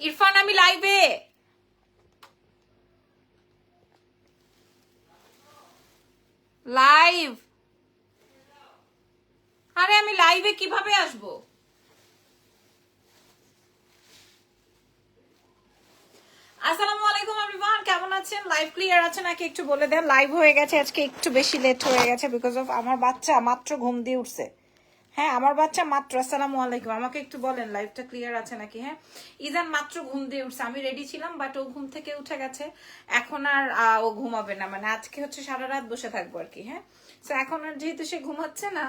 ইরফান আমি লাইভে। লাইভ, আরে আমি লাইভে কিভাবে আসবো? আসসালামু আলাইকুম এভরিওয়ান, কেমন আছেন? লাইভ ক্লিয়ার আছে নাকি একটু বলে দেন। লাইভ হয়ে গেছে আজকে, একটু বেশি লেট হয়ে গেছে বিকজ অফ আমার বাচ্চা মাত্র ঘুম দিয়ে উঠছে। হ্যাঁ আমার বাচ্চা মাত্র, আসসালামু আলাইকুম, আমাকে একটু বলেন লাইভটা ক্লিয়ার আছে নাকি। হ্যাঁ ইজান মাত্র ঘুম দিয়ে উঠছে, আমি রেডি ছিলাম বাট ও ঘুম থেকে উঠে গেছে। এখন আর ও ঘুমাবে না, মানে আজকে হচ্ছে সারা রাত বসে থাকবো আর কি। হ্যাঁ তো এখন আর যেহেতু সে ঘুমাচ্ছে না,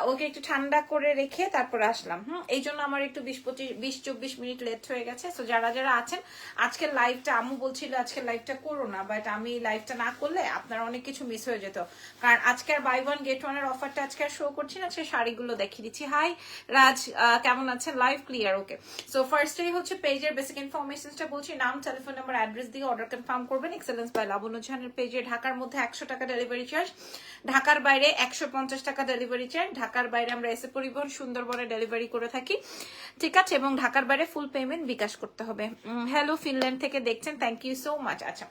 ওকে একটু ঠান্ডা করে রেখে তারপরে আসলাম। এই জন্য আমার একটু 20-24 মিনিট লেট হয়ে গেছে। তো যারা যারা আছেন আজকের লাইভটা, আম্মু বলছিল আজকের লাইভটা করো না, বাট আমি লাইভটা না করলে আপনার অনেক কিছু মিস হয়ে যেত। কারণ আজকের বাই ওয়ান গেট ওয়ান এর অফারটা আজকে আর শো করছি না, সে শাড়িগুলো দেখিয়ে দিচ্ছি। হাই রাজ, কেমন আছেন? লাইভ ক্লিয়ার, ওকে। সো ফার্স্টেই হচ্ছে পেজের বেসিক ইনফরমেশনটা বলছি। নাম, টেলিফোন নাম্বার, অ্যাড্রেস দিয়ে অর্ডার কনফার্ম করবেন। এক্সেলেন্স বাই লাবণ্য জাহানের পেজে। ঢাকার মধ্যে 100 টাকা ডেলিভারি চার্জ, ঢাকার বাইরে 150 টাকা ডেলিভারি চার্জ। ঢাকার বাইরে আমরা এসে পরিবহন সুন্দরবনে ডেলিভারি করে থাকি, ঠিক আছে। এবং ঢাকার বাইরে ফুল পেমেন্ট বিকাশ করতে হবে। হ্যালো, ফিনল্যান্ড থেকে দেখছেন, থ্যাংক ইউ সো মাচ। আচ্ছা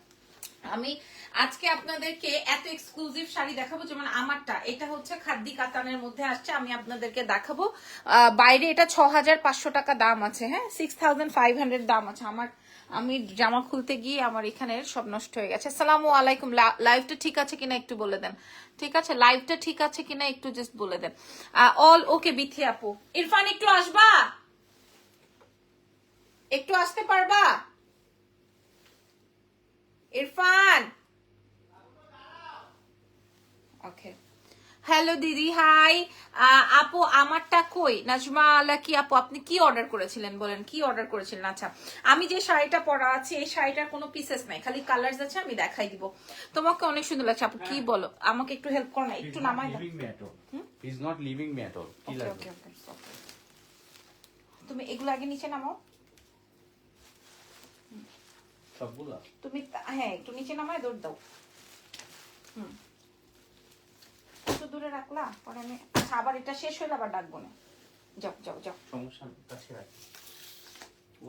আমি আজকে আপনাদেরকে এত এক্সক্লুসিভ শাড়ি দেখাবো, যেমন আমারটা এটা হচ্ছে খাদ্দি কাতানের মধ্যে আসছে, আমি আপনাদেরকে দেখাবো। বাইরে এটা 6500 টাকা দাম আছে, হ্যাঁ 6500 দাম আছে আমার। আমি জামা খুলতে গিয়ে আমার এখানে সব নষ্ট হয়ে গেছে। আসসালামু আলাইকুম, লাইভটা ঠিক আছে কিনা একটু বলে দেন। ঠিক আছে, লাইভটা ঠিক আছে কিনা একটু জাস্ট বলে দেন। অল ওকে বিথি আপু। ইরফান একটু আসবা, একটু আসতে পারবা ইরফান? ওকে। হ্যালো দিদি, হাই। আপু আমারটা কই? নাজমা আলা কি আপু, আপনি কি অর্ডার করেছিলেন বলেন, কি অর্ডার করেছিলেন? আচ্ছা আমি যে শাড়িটা পরা আছি এই শাড়িটার কোনো পিসেস নাই, খালি কালার্স আছে, আমি দেখাই দিব। তোমাকে অনেক সুন্দর লাগছে আপু, কি বলো? আমাকে একটু হেল্প করো না, একটু নামাই দাও। He's not leaving me at all. কি লাগবে? তুমি এগুলো আগে নিচে নামাও। সবগুলা? তুমি হ্যাঁ একটু নিচে নামায় দৌড় দাও। কত দূরে রাখলা পরে আমি, আচ্ছা আবার এটা শেষ হইলে আবার ডাকবো না। যাও যাও যাও, সমস্যা নেই, কাছে রাখি।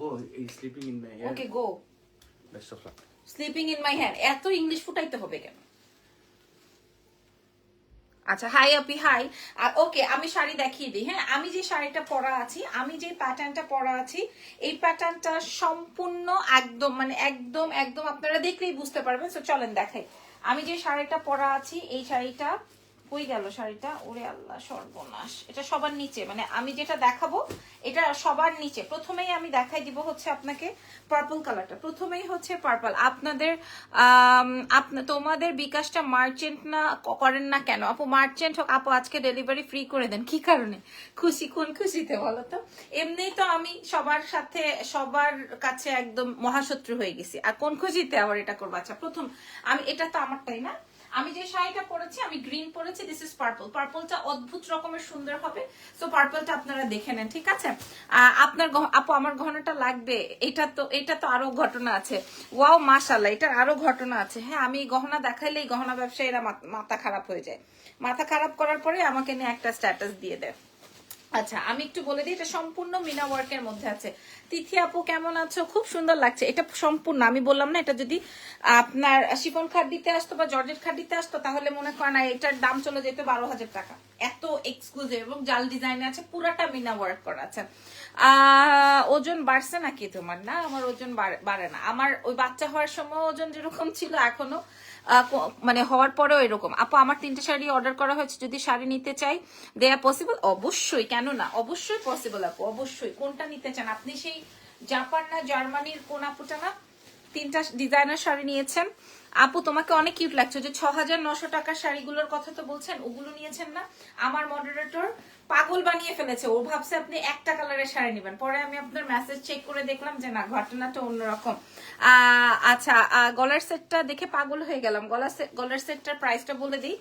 ও এই sleeping in my okay go. Best of luck. Sleeping in my hand, এত ইংলিশ ফুটাইতে হবে কেন? আচ্ছা হাই আপি, হাই। ওকে আমি শাড়ি দেখিয়ে দিই। হ্যাঁ আমি যে শাড়িটা পরা আছি, আমি যে প্যাটার্নটা পরা আছি, এই প্যাটার্নটা সম্পূর্ণ একদম মানে একদম একদম আপনারা দেখলেই বুঝতে পারবেন। তো চলেন দেখাই। আমি যে শাড়িটা পরা আছি এই শাড়িটা কই গেল শাড়িটা, ওরে আল্লাহ সর্বনাশ, এটা সবার নিচে, মানে আমি যেটা দেখাবো এটা সবার নিচে। প্রথমেই আমি দেখাই দিব হচ্ছে আপনাকে পার্পল কালারটা, প্রথমেই হচ্ছে পার্পল। আপনাদের তোমাদের বিকাশটা মার্চেন্ট না করেন না কেন আপু? মার্চেন্ট হোক আপু, আজকে ডেলিভারি ফ্রি করে দেন। কি কারণে খুশি, কোন খুশিতে বলো তো? এমনিই তো আমি সবার সাথে সবার কাছে একদম মহাশত্রু হয়ে গেছি, আর কোন খুশিতে আবার এটা করবো? আচ্ছা প্রথম আমি, এটা তো আমারটাই না, আমি যে শাড়িটা পরেছি আমি গ্রিন পরেছি, দিস ইজ পার্পল। পার্পলটা অদ্ভুত রকমের সুন্দর হবে, সো পার্পলটা আপনারা দেখে নেন, ঠিক আছে। আপনার আপু আমার গহনাটা লাগবে, এটা তো আরো ঘটনা আছে। ওয়াও মাশাআল্লাহ, এটার আরো ঘটনা আছে। হ্যাঁ আমি গহনা দেখাইলেই গহনা ব্যবসায়ীরা মাথা খারাপ হয়ে যায়, মাথা খারাপ করার পরে আমাকে নিয়ে একটা স্ট্যাটাস দিয়ে দেয়। আচ্ছা আমি একটু বলে দিই, এটা সম্পূর্ণ মিনা ওয়ার্কের মধ্যে আছে। তিথি আপু কেমন আছো? খুব সুন্দর লাগছে এটা সম্পূর্ণ। আমি বললাম না, এটা যদি আপনার শিফন খাট দিতে আসতো বা জর্জেট খাট দিতে আসতো তাহলে মনে করেন এটার দাম চলে যেত 12,000 টাকা। এত এক্সক্লুসিভ এবং জাল ডিজাইনে আছে, পুরাটা মিনা ওয়ার্ক করা আছে। ওজন বাড়ছে নাকি তোমার? না আমার ওজন বাড়ে না, আমার ওই বাচ্চা হওয়ার সময় ওজন যেরকম ছিল এখনো মানে হওয়ার পরেও এরকম। আপু আমার 3টে শাড়ি অর্ডার করা হয়েছে, যদি শাড়ি নিতে চাই দেয়া পসিবল? অবশ্যই, কেন না, অবশ্যই পসিবল আপু, অবশ্যই। কোনটা নিতে চান আপনি? সেই জাপান না জার্মানির কোন আপুটা না 3টা ডিজাইনার শাড়ি নিয়েছেন? আপু তোমাকে অনেক কিউট লাগছে, যে 6900 টাকার শাড়িগুলোর কথা তো বলছেন, ওগুলো নিয়েছেন না? আমার মডারেটর পাগল বানিয়ে ফেলেছে, ও ভাবছে আপনি একটা কালারের শাড়ি নেবেন, পরে আমি আপনার মেসেজ চেক করে দেখলাম যে না, ঘটনাটা অন্যরকম। আচ্ছা গলার সেটটা দেখে পাগল হয়ে গেলাম। গলার সেটটার প্রাইসটা বলে দিই,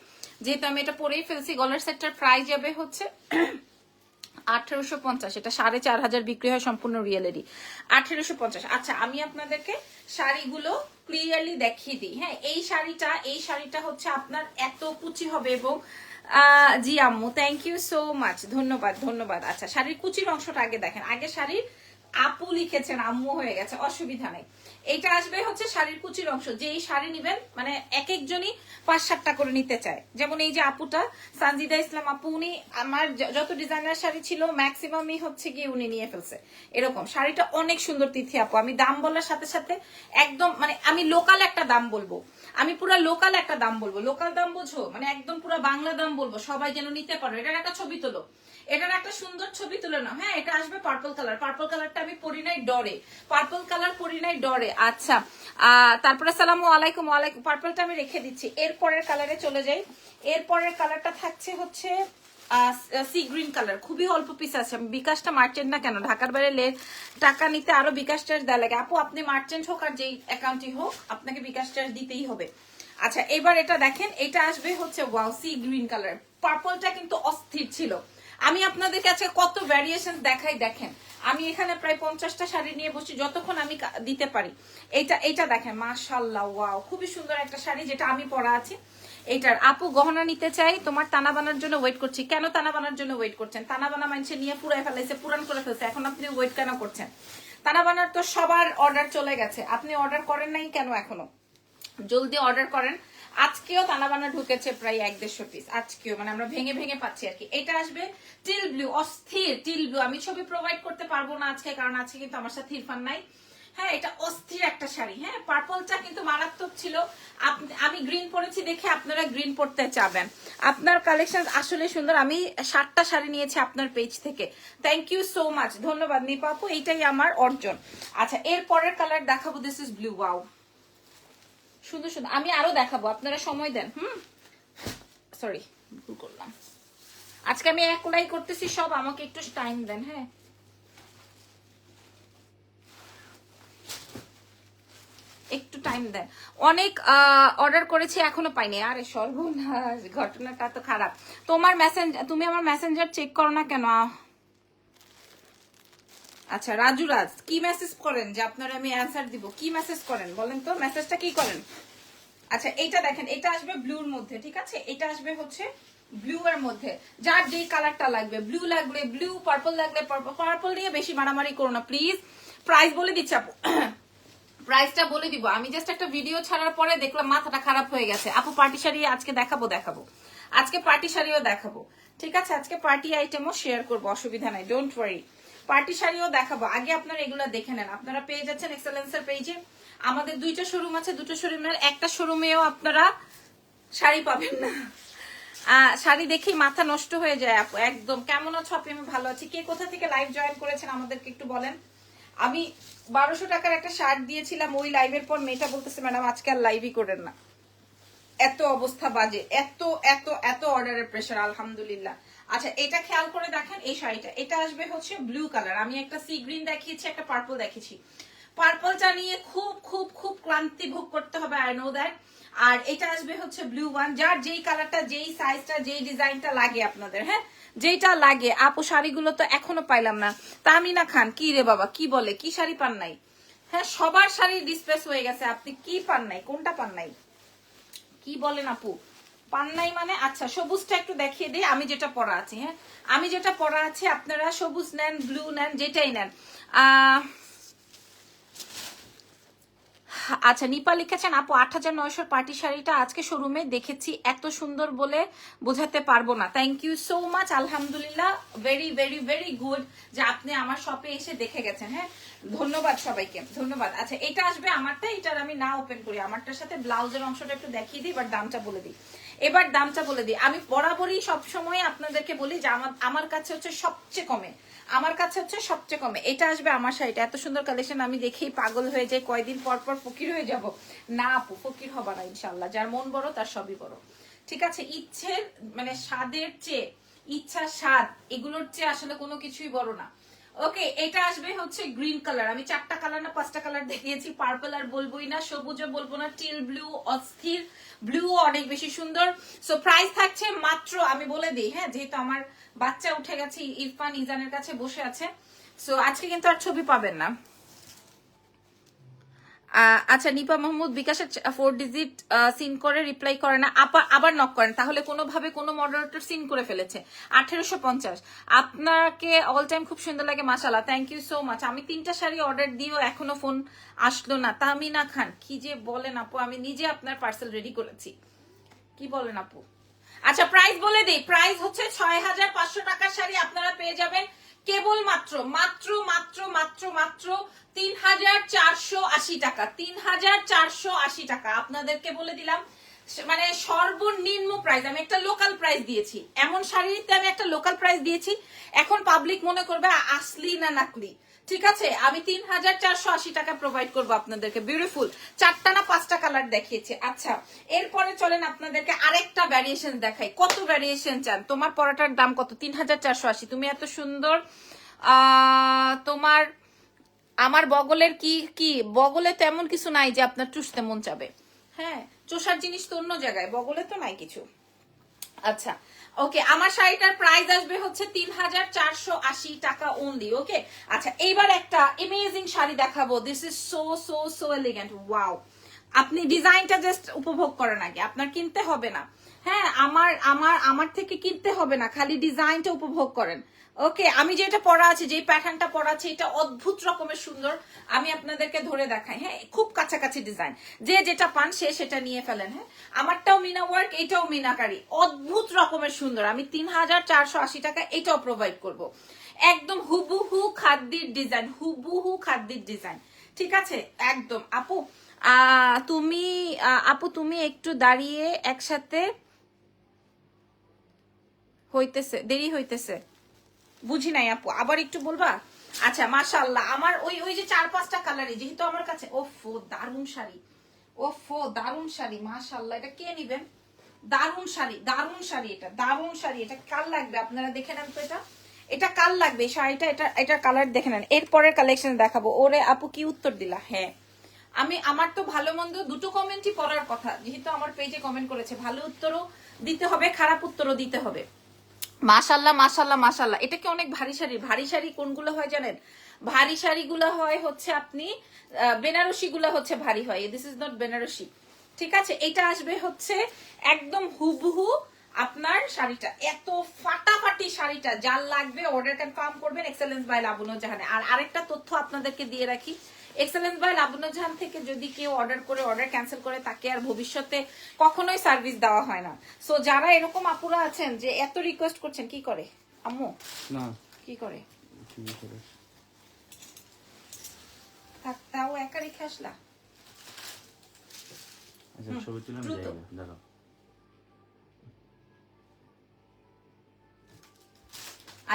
যেহেতু আমি এটা পরেই ফেলছি। গলার সেটটার প্রাইস যাবে হচ্ছে 1850, এটা 4500 বিক্রি হয় সম্পূর্ণ রিয়েলেরই, 1850। আচ্ছা আমি আপনাদেরকে শাড়িগুলো ক্লিয়ারলি দেখিয়ে দিই। হ্যাঁ এই শাড়িটা হচ্ছে আপনার এত কুচি হবে এবং জি আম্মু থ্যাংক ইউ সো মাচ, ধন্যবাদ ধন্যবাদ। আচ্ছা শাড়ির কুচির অংশটা আগে দেখেন, আগে শাড়ির আপু লিখেছেন, আম্মু হয়ে গেছে, অসুবিধা নেই। এইটা আসবে হচ্ছে শাড়ির কুচির অংশ। যেই শাড়ি নিবেন মানে এক একজনই 5-7টা করে নিতে চায়। যেমন এই যে আপুটা সানজিদা ইসলাম আপু, উনি আমার যত ডিজাইনার শাড়ি ছিল ম্যাক্সিমামই হচ্ছে গিয়ে উনি নিয়ে ফেলছে। এরকম শাড়িটা অনেক সুন্দর তিথি আপু। আমি দাম বলার সাথে সাথে একদম মানে আমি লোকাল একটা দাম বলবো, আমি পুরো লোকাল একটা দাম বলবো। লোকাল দাম বোঝো, মানে একদম পুরো বাংলা দাম বলবো, সবাই যেন নিতে পারো। এটার একটা ছবি তোলো, এটার একটা সুন্দর ছবি তুলে নাও। হ্যাঁ, এটা আসবে পার্পল কালার। পার্পল কালারটা আমি পরি নাই ডরে, পার্পল কালার পরি নাই ডরে। আচ্ছা, তারপরে আসসালামু আলাইকুম। ওয়ালাইকুম। পার্পলটা আমি রেখে দিচ্ছি। এরপরের কালারে চলে যাই। এরপরের কালারটা থাকছে হচ্ছে সি গ্রিন কালার। খুবই অল্প পিস আছে। আমি বিকাশটা মার্চেন্ট না কেন, ঢাকার বাইরে টাকা নিতে আরো বিকাশ চার্জ দেওয়া লাগে। আপু আপনি মার্চেন্ট হোক আর যেই অ্যাকাউন্টই হোক আপনাকে বিকাশ চার্জ দিতেই হবে। আচ্ছা, এবার এটা দেখেন, এটা আসবে হচ্ছে ওয়াও সি গ্রিন কালার। পার্পলটা কিন্তু অস্থির ছিল। আমি আপনাদেরকে আজকে কত ভ্যারিয়েশন দেখাই দেখেন। আমি এখানে প্রায় 50টা শাড়ি নিয়ে বসছি যতক্ষণ আমি দিতে পারি। এইটা দেখেন, মাশাআল্লাহ, ওয়াও, খুবই সুন্দর একটা শাড়ি যেটা আমি পরা আছি। এইটার আপু গহনা নিতে চাই, তোমার টানা বানার জন্য ওয়েট করছি। কেন টানা বানার জন্য ওয়েট করছেন? টানা বানা মানুষে নিয়ে পুরাই ফেলাইছে, পুরান করে ফেলছে, এখন আপনি ওয়েট কেন করছেন? টানা বানার তো সবার অর্ডার চলে গেছে, আপনি অর্ডার করেন নাই কেন এখনো? জলদি অর্ডার করেন। আজকেও তানাবানা ঢুকেছে প্রায় 1-150 পিস, আজকেও মানে আমরা ভেঙে ভেঙে পাচ্ছি আর কি। এটা আসবে টিল ব্লু, অস্থির টিল ব্লু। আমি ছবি প্রোভাইড করতে পারবো না আজকে, কারণ আজকে কিন্তু আমার সাথে ইরফান নাই। হ্যাঁ, এটা অস্থির একটা শাড়ি। হ্যাঁ, পার্পলটা কিন্তু মারাত্মক ছিল। আমি গ্রিন পরেছি দেখে আপনারা গ্রিন পরতে চাবেন। আপনার কালেকশন আসলে সুন্দর। আমি 7টা শাড়ি নিয়েছি আপনার পেজ থেকে। থ্যাংক ইউ সো মাচ, ধন্যবাদ নিপা আপু, এইটাই আমার অর্জন। আচ্ছা, এর পরের কালার দেখাবো। This is blue. ওয়াও, সুন্দর সুন্দর। আমি আরো দেখাবো, আপনারা সময় দেন। সরি, ভুল করলাম। আজকে আমি একলাই করতেছি সব, আমাকে একটু টাইম দেন। হ্যাঁ, একটু টাইম দেন। অনেক অর্ডার করেছি এখনো পাইনি। আরে সর্বনাশ, ঘটনাটা তো খারাপ। তোমার মেসেঞ্জার, তুমি আমার মেসেঞ্জার চেক করো না কেন? আচ্ছা রাজু রাজ, কি মেসেজ করেন যে আপনারা আমি অ্যান্সার দিব? কি মেসেজ করেন বলেন তো, মেসেজটা কি করেন? আচ্ছা, এইটা দেখেন, এটা আসবে ব্লুর মধ্যে, ঠিক আছে? এটা আসবে হচ্ছে ব্লু এর মধ্যে। যার যেই কালারটা লাগবে, ব্লু লাগলে ব্লু, পার্পল লাগলে পার্পল। পার্পল নিয়ে বেশি মারামারি করো না প্লিজ। প্রাইস বলে দিচ্ছি আপু, প্রাইসটা বলে দিব। আমি জাস্ট একটা ভিডিও ছাড়ার পরে দেখলাম মাথাটা খারাপ হয়ে গেছে। আপু পার্টি শাড়ি আজকে দেখাবো, আজকে পার্টি শাড়িও দেখাবো, ঠিক আছে? আজকে পার্টি আইটেমও শেয়ার করবো, অসুবিধা নাই, ডোন্ট ওয়ারি। পার্টি শাড়িও দেখাবো। আগে আপনারা এগুলো দেখে নেন। আপনারা পেয়ে যাচ্ছেন এক্সেলেন্সের পেজে। আমাদের 2টা শোরুম আছে, 2টো শোরুমের একটা শোরুমেও আপনারা শাড়ি পাবেন না। শাড়ি দেখেই মাথা নষ্ট হয়ে যায় আপু। একদম। কেমন আছো আপনি? আমি ভালো আছি। কে কোথা থেকে লাইভ জয়েন করেছেন আমাদেরকে একটু বলেন। আমি 1200 টাকার একটা শার্ট দিয়েছিলাম, ওই লাইভের পর মেয়েটা বলতেছে ম্যাডাম আজকে আর লাইভই করেন না, এত অবস্থা বাজে, এত এত এত অর্ডারের প্রেশার। আলহামদুলিল্লাহ। আচ্ছা, এটা খেয়াল করে দেখেন, এই শাড়িটা, এটা আসবে হচ্ছে ব্লু কালার। আমি একটা সি গ্রিন দেখিয়েছি, একটা পার্পল দেখিয়েছি। পার্পলটা নিয়ে খুব খুব খুব ক্লান্তি ভোগ করতে হবে, আই নো দ্যাট। আর এটা আসবে হচ্ছে ব্লু ওয়ান। যার যেই কালারটা, যেই সাইজটা, যেই ডিজাইনটা লাগে আপনাদের, হ্যাঁ যেটা লাগে। আপু শাড়িগুলো তো এখনো পাইলাম না। তামিনা খান, কি রে বাবা, কি বলে, কি শাড়ি পান নাই? হ্যাঁ, সবার শাড়ি ডিসপ্লেস হয়ে গেছে, আপনি কি পান নাই? কোনটা পান নাই? কি বলেন আপু, পান নাই মানে? আচ্ছা, সবুজটা একটু দেখিয়ে দিই, আমি যেটা পরা আছি। হ্যাঁ, আমি যেটা পরা আছি, আপনারা সবুজ নেন, ব্লু নেন, যেটাই নেন। আচ্ছা, নিপা লিখেছেন আপু 8900 পার্টি শাড়িটা আজকে শোরুমে দেখেছি, এত সুন্দর বলে বোঝাতে পারবো না। থ্যাংক ইউ সো মাচ, আলহামদুলিল্লাহ, ভেরি ভেরি ভেরি গুড যে আপনি আমার শপে এসে দেখে গেছেন। হ্যাঁ, ধন্যবাদ সবাইকে, ধন্যবাদ। আচ্ছা, এটা আসবে আমারটা, এটার আমি না ওপেন করি। আমারটার সাথে ব্লাউজের অংশটা একটু দেখিয়ে দিই, এবার দামটা বলে দিই। আমি বরাবরই সবসময় আপনাদেরকে বলি যে আমার কাছে হচ্ছে সবচেয়ে কমে, এটা আসবে আমার শাড়িটা। এত সুন্দর কালেকশন আমি দেখেই পাগল হয়ে যাই, কয়দিন পর পর ফকির হয়ে যাব। না আপু, ফকির হবা না ইনশাল্লাহ। যার মন বড় তার সবই বড়, ঠিক আছে? ইচ্ছের মানে স্বাদের চেয়ে, ইচ্ছা স্বাদ এগুলোর চেয়ে আসলে কোনো কিছুই বড় না। ওকে, এটা আসবে হচ্ছে গ্রিন কালার। আমি 4টা কালার না 5টা কালার দেখিয়েছি। পার্পল আর বলবোই না, সবুজও বলবো না, টিল ব্লু অস্থির, ব্লু অনেক বেশি সুন্দর। সো প্রাইস থাকছে মাত্র, আমি বলে দিই, হ্যাঁ যেহেতু আমার বাচ্চা উঠে গেছে, ইরফান ইজানের কাছে বসে আছে, সো আজকে কিন্তু আর ছবি পাবেন না। আচ্ছা নিপা মাহমুদ বিকাশের 4 ডিজিট সিন করে রিপ্লাই করে না, আবার নক করেন, তাহলে কোনোভাবে কোনো মডারেটর সিন করে ফেলেছে। 1850। আপনাকে অল টাইম খুব সুন্দর লাগে মাশাআল্লাহ, থ্যাংক ইউ সো মাচ। আমি 3টা শাড়ি অর্ডার দিয়েও এখনো ফোন আসলো না। তামিনা খান, কি যে বলেন আপু, আমি নিজে আপনার পার্সেল রেডি করেছি। কি বলেন আপু? আচ্ছা প্রাইস বলে দিই, প্রাইস হচ্ছে 6500 টাকার শাড়ি আপনারা পেয়ে যাবেন কেবল মাত্র মাত্র মাত্র মাত্র মাত্র 3480 টাকা। 3480 টাকা আপনাদেরকে বলে দিলাম, মানে সর্বনিম্ন প্রাইস। আমি একটা লোকাল প্রাইস দিয়েছি, এমন শাড়িতে আমি একটা লোকাল প্রাইস দিয়েছি, এখন পাবলিক মনে করবে আসলি না নাকলি। ঠিক আছে, আমি 3480 টাকা প্রোভাইড করবো আপনাদেরকে। বিউটিফুল 4টা না 5টা কালার দেখিয়েছে। আচ্ছা এরপরে চলেন আপনাদেরকে আরেকটা ভ্যারিয়েশন দেখাই। কত ভ্যারিয়েশন চান? তোমার পরাটার দাম কত? 3480। তুমি এত সুন্দর, তোমার আমার বগলের কি কি বগলে তেমন কিছু নাই যে আপনার চুষতে মন চাবে। হ্যাঁ, চোষার জিনিস তো অন্য জায়গায়, বগলে তো নাই কিছু। আচ্ছা ওকে, আমার শাড়িটার প্রাইস আসবে হচ্ছে 3480 টাকা অনলি। ওকে আচ্ছা, এইবার একটা অ্যামেজিং শাড়ি দেখাবো। This is so so so elegant, wow. আপনি ডিজাইনটা জাস্ট উপভোগ করেন আগে, আপনার কিনতে হবে না। হ্যাঁ, আমার থেকে কিনতে হবে না, খালি ডিজাইনটা উপভোগ করেন। ওকে, আমি যেটা পরা আছে, যে প্যাটার্নটা পরা আছে, এটা অদ্ভুত রকমের সুন্দর। আমি আপনাদেরকে ধরে দেখাই। হ্যাঁ, খুব কাছাকাছি ডিজাইন, যে যেটা পান সে সেটা নিয়ে ফেলেন। হ্যাঁ, আমারটাও মিনা ওয়ার্ক, এটাও মিনাকারি, অদ্ভুত রকমের সুন্দর। আমি 3480 টাকা এটাও প্রোভাইড করব। একদম হুবহু খাদ্যের ডিজাইন, হুবহু খাদ্যের ডিজাইন। ঠিক আছে, একদম। আপু তুমি একটু দাঁড়িয়ে, একসাথে হইতেছে, দেরি হইতেছে, বুঝি নাই আপু, আবার একটু বলবা? আচ্ছা মাশাআল্লাহ, আমার ওই যে 4-5টা কালারই যেহেতু আমার কাছে। ওফো দারুন শাড়ি, ওফো দারুন শাড়ি, মাশাআল্লাহ। এটা কে নিবেন? দারুন শাড়ি, দারুন শাড়ি, এটা দারুন শাড়ি। এটা কাল লাগবে, আপনারা দেখে নেন তো। এটা কাল লাগবে শাড়িটা, এটা কালার দেখে নেন। এরপরের কালেকশন দেখাবো। ওরে আপু কি উত্তর দিলা? হ্যাঁ, আমার তো ভালো মন্দ দুটো কমেন্টই পড়ার কথা, যেহেতু আমার পেজে কমেন্ট করেছে। ভালো উত্তরও দিতে হবে, খারাপ উত্তরও দিতে হবে। মাশাল্লাহ মাশাল্লাহ মাশাল্লাহ। এটা কি অনেক ভারী শাড়ি? ভারী শাড়ি কোনগুলো হয় জানেন? ভারী শাড়িগুলো হয় হচ্ছে আপনি বেনারসি গুলা হচ্ছে ভারী হয়। This is not Banarasi. ঠিক আছে, এটা আসবে হচ্ছে একদম হুবহু আপনার শাড়িটা। এত ফাটাফাটি শাড়িটা, যার লাগবে অর্ডার কনফার্ম করবেন এক্সেলেন্স বাই লাবণ্য জাহানে। আর আরেকটা তথ্য আপনাদেরকে দিয়ে রাখি, এক্সেলেন্স বাই লাবণ্য জাহান থেকে যদি কেউ অর্ডার ক্যান্সেল করে, তাকে আর ভবিষ্যতে কখনোই সার্ভিস দেওয়া হয় না। সো যারা এরকম আপুরা আছেন যে এত রিকোয়েস্ট করছেন, কি করে আম্মু? না কি করে? তাও একা রেখে আসলা? আচ্ছা ছবি তুলে দেখো।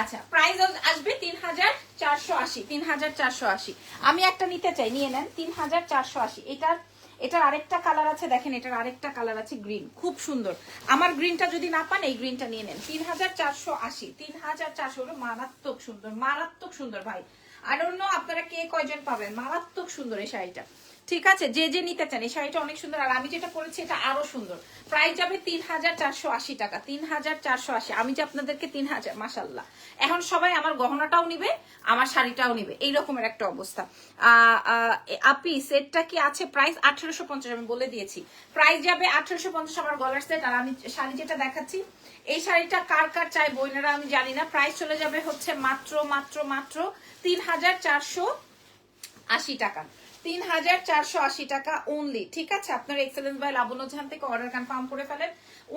আচ্ছা প্রাইস আসবে 3480। 3480। আমি একটা নিতে চাই, নিয়ে নেন। 3480। এটার আরেকটা কালার আছে, দেখেন এটার আরেকটা কালার আছে গ্রিন, খুব সুন্দর। আমার গ্রিনটা যদি না পান, এই গ্রিনটা নিয়ে নেন। 3480। 3400, মারাত্মক সুন্দর, মারাত্মক সুন্দর ভাই। আই ডোন্ট নো আপনারা কে কয়জন পাবেন। মারাত্মক সুন্দর এই শাড়িটা। ঠিক আছে, যে যে নিতে চান, এই শাড়িটা অনেক সুন্দর। আর আমি যেটা পরেছি এটা আরো সুন্দর। প্রাইস যাবে 3480 টাকা। 3480। আমি যে আপনাদেরকে 3000, মাশাল্লাহ। এখন সবাই আমার গহনাটাও নিবে, আমার শাড়িটাও নিবে, এই রকমের একটা অবস্থা। আপি সেটটা কি আছে? প্রাইস 1850। আমি বলে দিয়েছি প্রাইস যাবে 1850 আমার গলার সেট। আর আমি শাড়ি যেটা দেখাচ্ছি, এই শাড়িটা কার কার চাই বইনেরা আমি জানি না। প্রাইস চলে যাবে হচ্ছে মাত্র মাত্র মাত্র 3480 টাকা। 3480 টাকা অনলি। ঠিক আছে, আপনার এক্সেলেন্স বাই লাবণ্য জাহান থেকে অর্ডার কনফার্ম করে ফেলেন।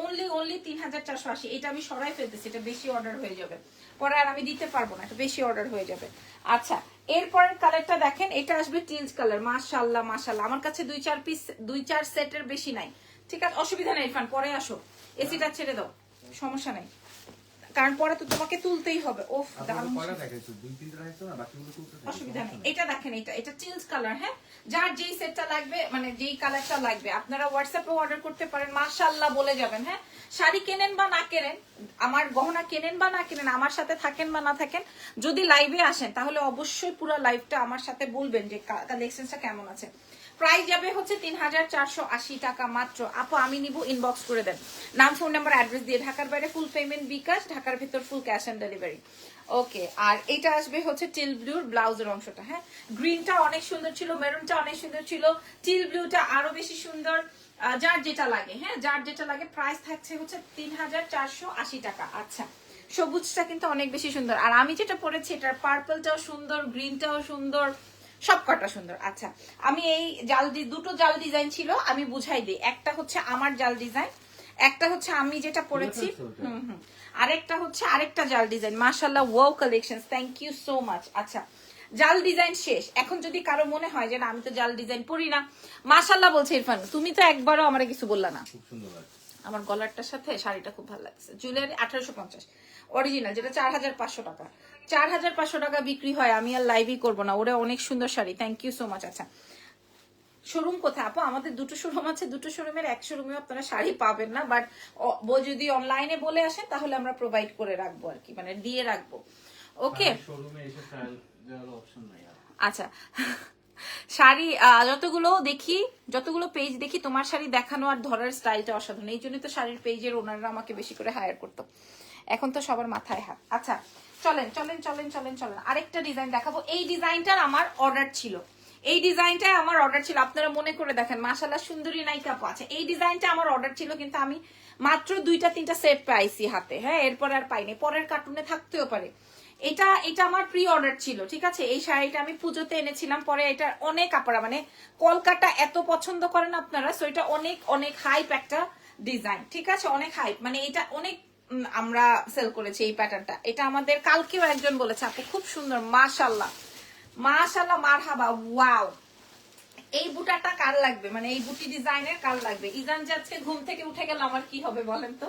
অনলি 3480। এটা আমি সরাই ফেলতেছি, এটা বেশি অর্ডার হয়ে যাবে, পরে আর আমি দিতে পারবো না, এটা বেশি অর্ডার হয়ে যাবে। আচ্ছা এরপরের কালারটা দেখেন, এটা আসবে টিলস কালার। মাশাআল্লাহ মাশাআল্লাহ, আমার কাছে 2-4 সেটের বেশি নাই। ঠিক আছে, অসুবিধা নেই ইরফান, পরে আসো, এসিটা ছেড়ে দাও, সমস্যা নাই, কারণ পরে তো তোমাকে তুলতেই হবে। ওফ দারুণ, অসুবিধা নেই। এটা দেখেন, এটা চিলস কালার। হ্যাঁ, যার যেই সেটটা লাগবে, মানে যেই কালারটা লাগবে, আপনারা হোয়াটসঅ্যাপে অর্ডার করতে পারেন। মাশাআল্লাহ বলে যাবেন। হ্যাঁ, শাড়ি কেনেন বা না কেনেন, আমার গহনা কেনেন বা না কেনেন, আমার সাথে থাকেন বা না থাকেন, যদি লাইভে আসেন তাহলে অবশ্যই পুরো লাইভটা আমার সাথে বলবেন যে কালেকশনটা কেমন আছে। প্রাইস যাবে হচ্ছে 3480 টাকা মাত্র। আপু আমি নিব, ইনবক্স করে দেন, নাম ফোন নাম্বার অ্যাড্রেস দিয়ে। ঢাকার বাইরে ফুল পেমেন্ট বিকাশ, ঢাকার ভিতর ফুল ক্যাশ অন ডেলিভারি। ওকে, আর এটা আসবে হচ্ছে টিল ব্লুর ব্লাউজের অংশটা। হ্যাঁ, গ্রিনটা অনেক সুন্দর ছিল, মেরুনটা অনেক সুন্দর ছিল, টিল ব্লুটা আরো বেশি সুন্দর। যার যেটা লাগে, হ্যাঁ যার যেটা লাগে। প্রাইস থাকছে হচ্ছে 3480 টাকা। আচ্ছা, সবুজটা কিন্তু অনেক বেশি সুন্দর। আর আমি যেটা পরেছি এটার পার্পলটাও সুন্দর, গ্রিনটাও সুন্দর, সবকটা সুন্দর। আচ্ছা, আমি এই দুটো জাল ডিজাইন ছিল, আমি বুঝাই দিই। একটা হচ্ছে আমার জাল ডিজাইন, একটা হচ্ছে আমি যেটা পরেছি। আরেকটা হচ্ছে আরেকটা জাল ডিজাইন। মাশাআল্লাহ, wow collections, thank you so much. আচ্ছা, জাল ডিজাইন শেষ। এখন যদি কারো মনে হয় যে না আমি তো জাল ডিজাইন পরি না, মাশাআল্লাহ বলছে ইরফান, তুমি তো একবারও আমারে কিছু বললা না। খুব সুন্দর লাগছে। আমার গলারটার সাথে শাড়িটা খুব ভালো লাগছে। জুয়েলারি 1850 অরিজিনাল, যেটা 4500 টাকা। 4500 টাকা বিক্রি হয়। আমি আর লাইভই করবো না, ওরা অনেক সুন্দর sari. Thank you so much. আচ্ছা, শোরুম কোথায় আপু? আমাদের দুটো শোরুম আছে, দুটো শোরুমের এক শোরুমে আপনারা শাড়ি পাবেন না, বাট যদি অনলাইনে বলে আসেন তাহলে আমরা প্রোভাইড করে রাখবো আর কি, মানে দিয়ে রাখবো। ওকে, শোরুমে এসে ট্রায়াল দেওয়ার অপশন নাই। আচ্ছা শাড়ি যতগুলো পেজ দেখি তোমার শাড়ি দেখানো আর ধরার স্টাইলটা অসাধারণ। এই জন্য তো শাড়ির পেজের ওনাররা আমাকে বেশি করে হায়ার করতো। এখন তো সবার মাথায় হাত। আচ্ছা, চলেন চলেন চলেন চলেন চলেন, আরেকটা ডিজাইন দেখাবো। এই ডিজাইনটার আমার অর্ডার ছিল, এই ডিজাইনটাই আমার অর্ডার ছিল। আপনারা মনে করে দেখেন, মাশাআল্লাহ সুন্দরী নায়িকা আপু আছে। এই ডিজাইনটা আমার অর্ডার ছিল, কিন্তু আমি মাত্র 2-3টা সেট পাইছি হাতে। হ্যাঁ, এরপর আর পাইনি, পরের কার্টুনে থাকতেও পারে। এটা আমার প্রি অর্ডার ছিল, ঠিক আছে। এই শাড়িটা আমি পুজোতে এনেছিলাম, পরে এটা অনেক আপনারা মানে কলকাতা এত পছন্দ করেন আপনারা, সো এটা অনেক অনেক হাইপ একটা ডিজাইন, ঠিক আছে, অনেক হাইপ। মানে এটা অনেক আমরা সেল করেছি এই প্যাটার্নটা। এটা আমাদের কালকেও একজন বলেছে আপু খুব সুন্দর, মাশাআল্লাহ মাশাআল্লাহ, মারহাবা, ওয়াও। এই বুটাটা কার লাগবে, মানে এই বুটি ডিজাইনের কার লাগবে? ইজান যে আজকে ঘুম থেকে উঠে গেল, আমার কি হবে বলেন তো?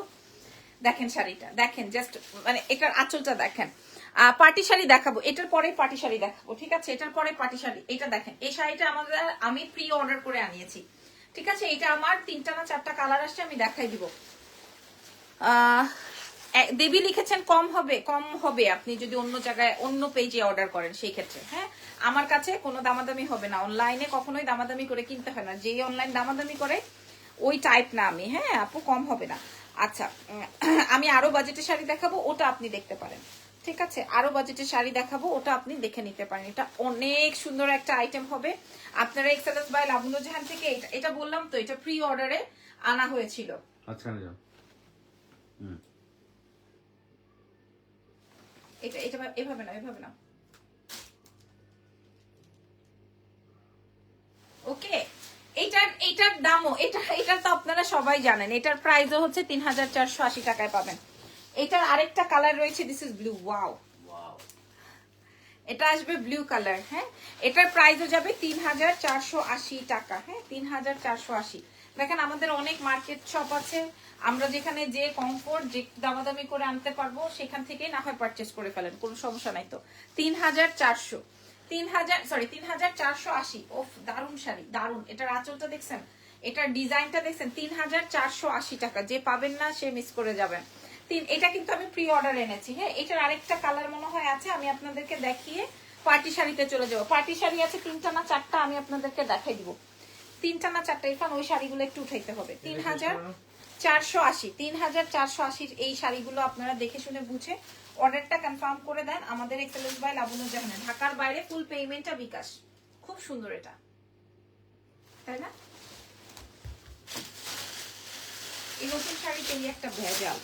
দেখেন শাড়িটা দেখেন, জাস্ট মানে এটার আঁচলটা দেখেন। পার্টি শাড়ি দেখাবো, এটার পরে পার্টি শাড়ি দেখাবো, ঠিক আছে। এটার পরে পার্টি শাড়ি, এটা দেখেন। এই শাড়িটা আমি প্রি অর্ডার করে আনিয়েছি, ঠিক আছে। এটা আমার 3টা না 4টা কালার আসছে, আমি দেখাই দিব। দেবী লিখেছেন কম হবে আপনি যদি অন্য জায়গায় অন্য পেজে অর্ডার করেন সেই ক্ষেত্রে। হ্যাঁ, আমার কাছে কোনো দামাদামি হবে না, অনলাইনে কখনোই দামাদামি করে কিনতে হয় না। যেই অনলাইন দামাদামি করে ওই টাইপ না আমি। হ্যাঁ আপু, কম হবে না। আচ্ছা, আমি আরো বাজেটের শাড়ি দেখাবো, ওটা আপনি দেখতে পারেন, ঠিক আছে। আরো বাজেটের শাড়ি দেখাবো, ওটা আপনি দেখে নিতে পারেন। এটা অনেক সুন্দর একটা আইটেম হবে। আপনারা এক্সেলেন্স বাই লাবণ্য জাহান থেকে এটা বললাম তো, এটা প্রি অর্ডারে আনা হয়েছিল। আচ্ছা, এটা এভাবে না ওকে। এটার দামও এটা তো আপনারা সবাই জানেন। এটার প্রাইসও হচ্ছে 3480 টাকায় পাবেন। এটার আরেকটা কালার রয়েছে, দিস ইজ ব্লু, ওয়াও। এটা আসবে ব্লু কালার। হ্যাঁ, এটার প্রাইসও যাবে 3480 টাকা। হ্যাঁ, 3480। দেখেন, আমাদের অনেক মার্কেট শপ আছে, আমরা যেখানে যে কমফোর্ট যে দামাদামি করে আনতে পারবো সেখান থেকে না হয় পারচেস করে ফেলেন, কোনো সমস্যা নাই তো। 3480। ওফ, দারুন শাড়ি, দারুন। এটার আঁচলটা দেখছেন, এটার ডিজাইনটা দেখছেন। 3480 টাকা, যে পাবেন না সে মিস করে যাবেন। এটা কিন্তু আমি প্রি অর্ডার এনেছি। হ্যাঁ, এটার আরেকটা কালার মনে হয় আছে, আমি আপনাদেরকে দেখিয়ে পার্টি শাড়িতে চলে যাবো। পার্টি শাড়ি আছে 3টা না 4টা, আমি আপনাদেরকে দেখাই দিব। 3টা না 4টা, ইরফান ওই শাড়িগুলো একটু উঠাইতে হবে। 3480 এই শাড়িগুলো আপনারা দেখে শুনে বুঝে অর্ডারটা কনফার্ম করে দেন আমাদের এক্সেলেন্স বাই লাবণ্য জাহানে। ঢাকার বাইরে ফুল পেমেন্টটা বিকাশ। খুব সুন্দর এটা, তাই না? এই নতুন শাড়িতে একটা ভেজাল।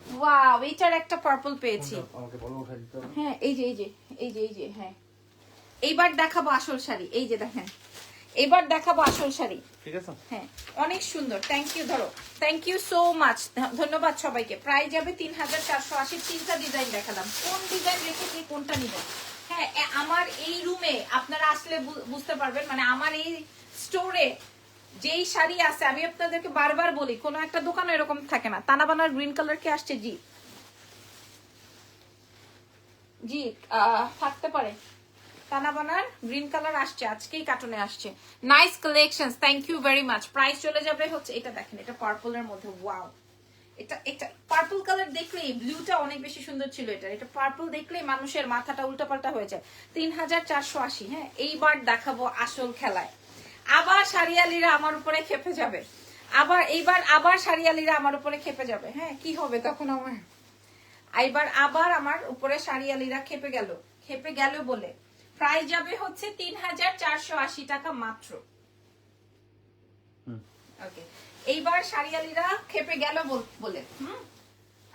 ওয়াও, এটার একটা পার্পল পেয়েছি। হ্যাঁ, এই যে হ্যাঁ, এইবার দেখাবো আসল শাড়ি। এই যে দেখেন, এবার দেখাবো আসল শাড়ি, ঠিক আছে। হ্যাঁ, অনেক সুন্দর। থ্যাংক ইউ, ধরো। থ্যাংক ইউ সো মাচ, ধন্যবাদ সবাইকে। প্রাইস যাবে 3480। 3টা ডিজাইন দেখালাম, কোন ডিজাইন রেখেছি কোনটা নিবেন। হ্যাঁ, আমার এই রুমে আপনারা আসলে বুঝতে পারবেন, মানে আমার এই স্টোরে যেই শাড়ি আছে, আমি আপনাদেরকে বারবার বলি, কোনো একটা দোকানে এরকম থাকে না। তানাবানার গ্রিন কালার কি আসছে? জি জি, থাকতে পারে। তানাবানার গ্রিন কালার আসছে, আজকেই কার্টুনে আসছে। Nice collections, thank you very much. Price চলে যাবে হচ্ছে, এটা দেখেন, এটা পার্পলের মধ্যে, ওয়াও। এটা পার্পল কালার দেখলেই, ব্লুটা অনেক বেশি সুন্দর ছিল, এটা পার্পল দেখলেই মানুষের মাথাটা উল্টাপাল্টা হয়ে যায়। 3480। হ্যাঁ, এইবার দেখাবো আসল খেলায়। আবার শাড়িয়ালিরা আমার উপরে খেপে যাবে। আবার এইবার আবার শাড়িয়ালিরা আমার উপরে খেপে যাবে। হ্যাঁ, কি হবে তখন আমার? এইবার আবার আমার উপরে শাড়িয়ালিরা খেপে গেল বলে প্রাইস যাবে হচ্ছে 3480 টাকা মাত্র। ওকে, এইবার শাড়িয়ালিরা খেপে গেল বলে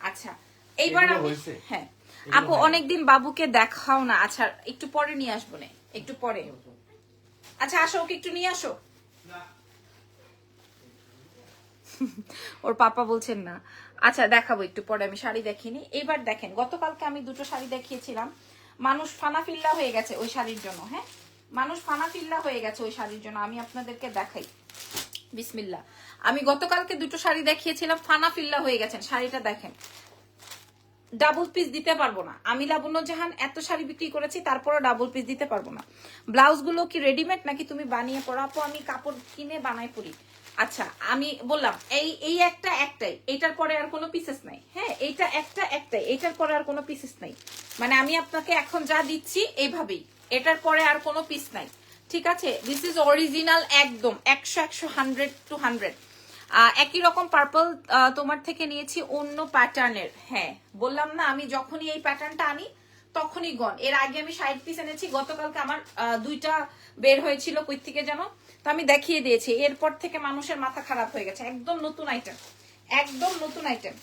আচ্ছা এইবার আমি হ্যাঁ আপু অনেকদিন বাবুকে দেখাও না। আচ্ছা একটু পরে নিয়ে আসবো না, একটু পরে। আচ্ছা আসো, ওকে একটু নিয়ে আসো। ওর পাপা বলছেন না। আচ্ছা দেখাবো একটু পরে, আমি শাড়ি দেখিনি। এবার দেখেন, গতকালকে আমি দুটো শাড়ি দেখিয়েছিলাম, মানুষ ফানাফিল্লা হয়ে গেছে ওই শাড়ির জন্য। হ্যাঁ, মানুষ ফানাফিল্লা হয়ে গেছে ওই শাড়ির জন্য। আমি আপনাদেরকে দেখাই, বিসমিল্লাহ। আমি গতকালকে দুটো শাড়ি দেখিয়েছিলাম, ফানাফিল্লা হয়ে গেছেন। শাড়িটা দেখেন, ডাবল পিস দিতে পারবো না। আমি লাবণ্য জাহান এত শাড়ি বিক্রি করেছি, তারপরে ডাবল পিস দিতে পারবো না। ব্লাউজ গুলো কি রেডিমেড নাকি তুমি বানিয়ে পরো? আপু আমি কাপড় কিনে বানাই পরি। আচ্ছা আমি বললাম এই একটাই, এটার পরে আর কোনো পিসেস নাই। হ্যাঁ, এইটা একটাই, এটার পরে আর কোনো পিসেস নাই। মানে আমি আপনাকে এখন যা দিচ্ছি এইভাবেই, এটার পরে আর কোনো পিস নাই। ঠিক আছে, দিস ইজ অরিজিনাল, একদম 100 100 টু 100। একই রকম পার্পল তোমার থেকে নিয়েছি, অন্য প্যাটার্নের। হ্যাঁ বললাম না, আমি যখনই এই প্যাটার্নটা আনি তখনই গন। এর আগে আমি 60 পিস এনেছি, গতকালকে আমার দুইটা বের হয়েছিল কই থেকে যেন, তো আমি দেখিয়ে দিয়েছি। এরপর থেকে মানুষের মাথা খারাপ হয়ে গেছে। একদম নতুন আইটেম, একদম নতুন আইটেম।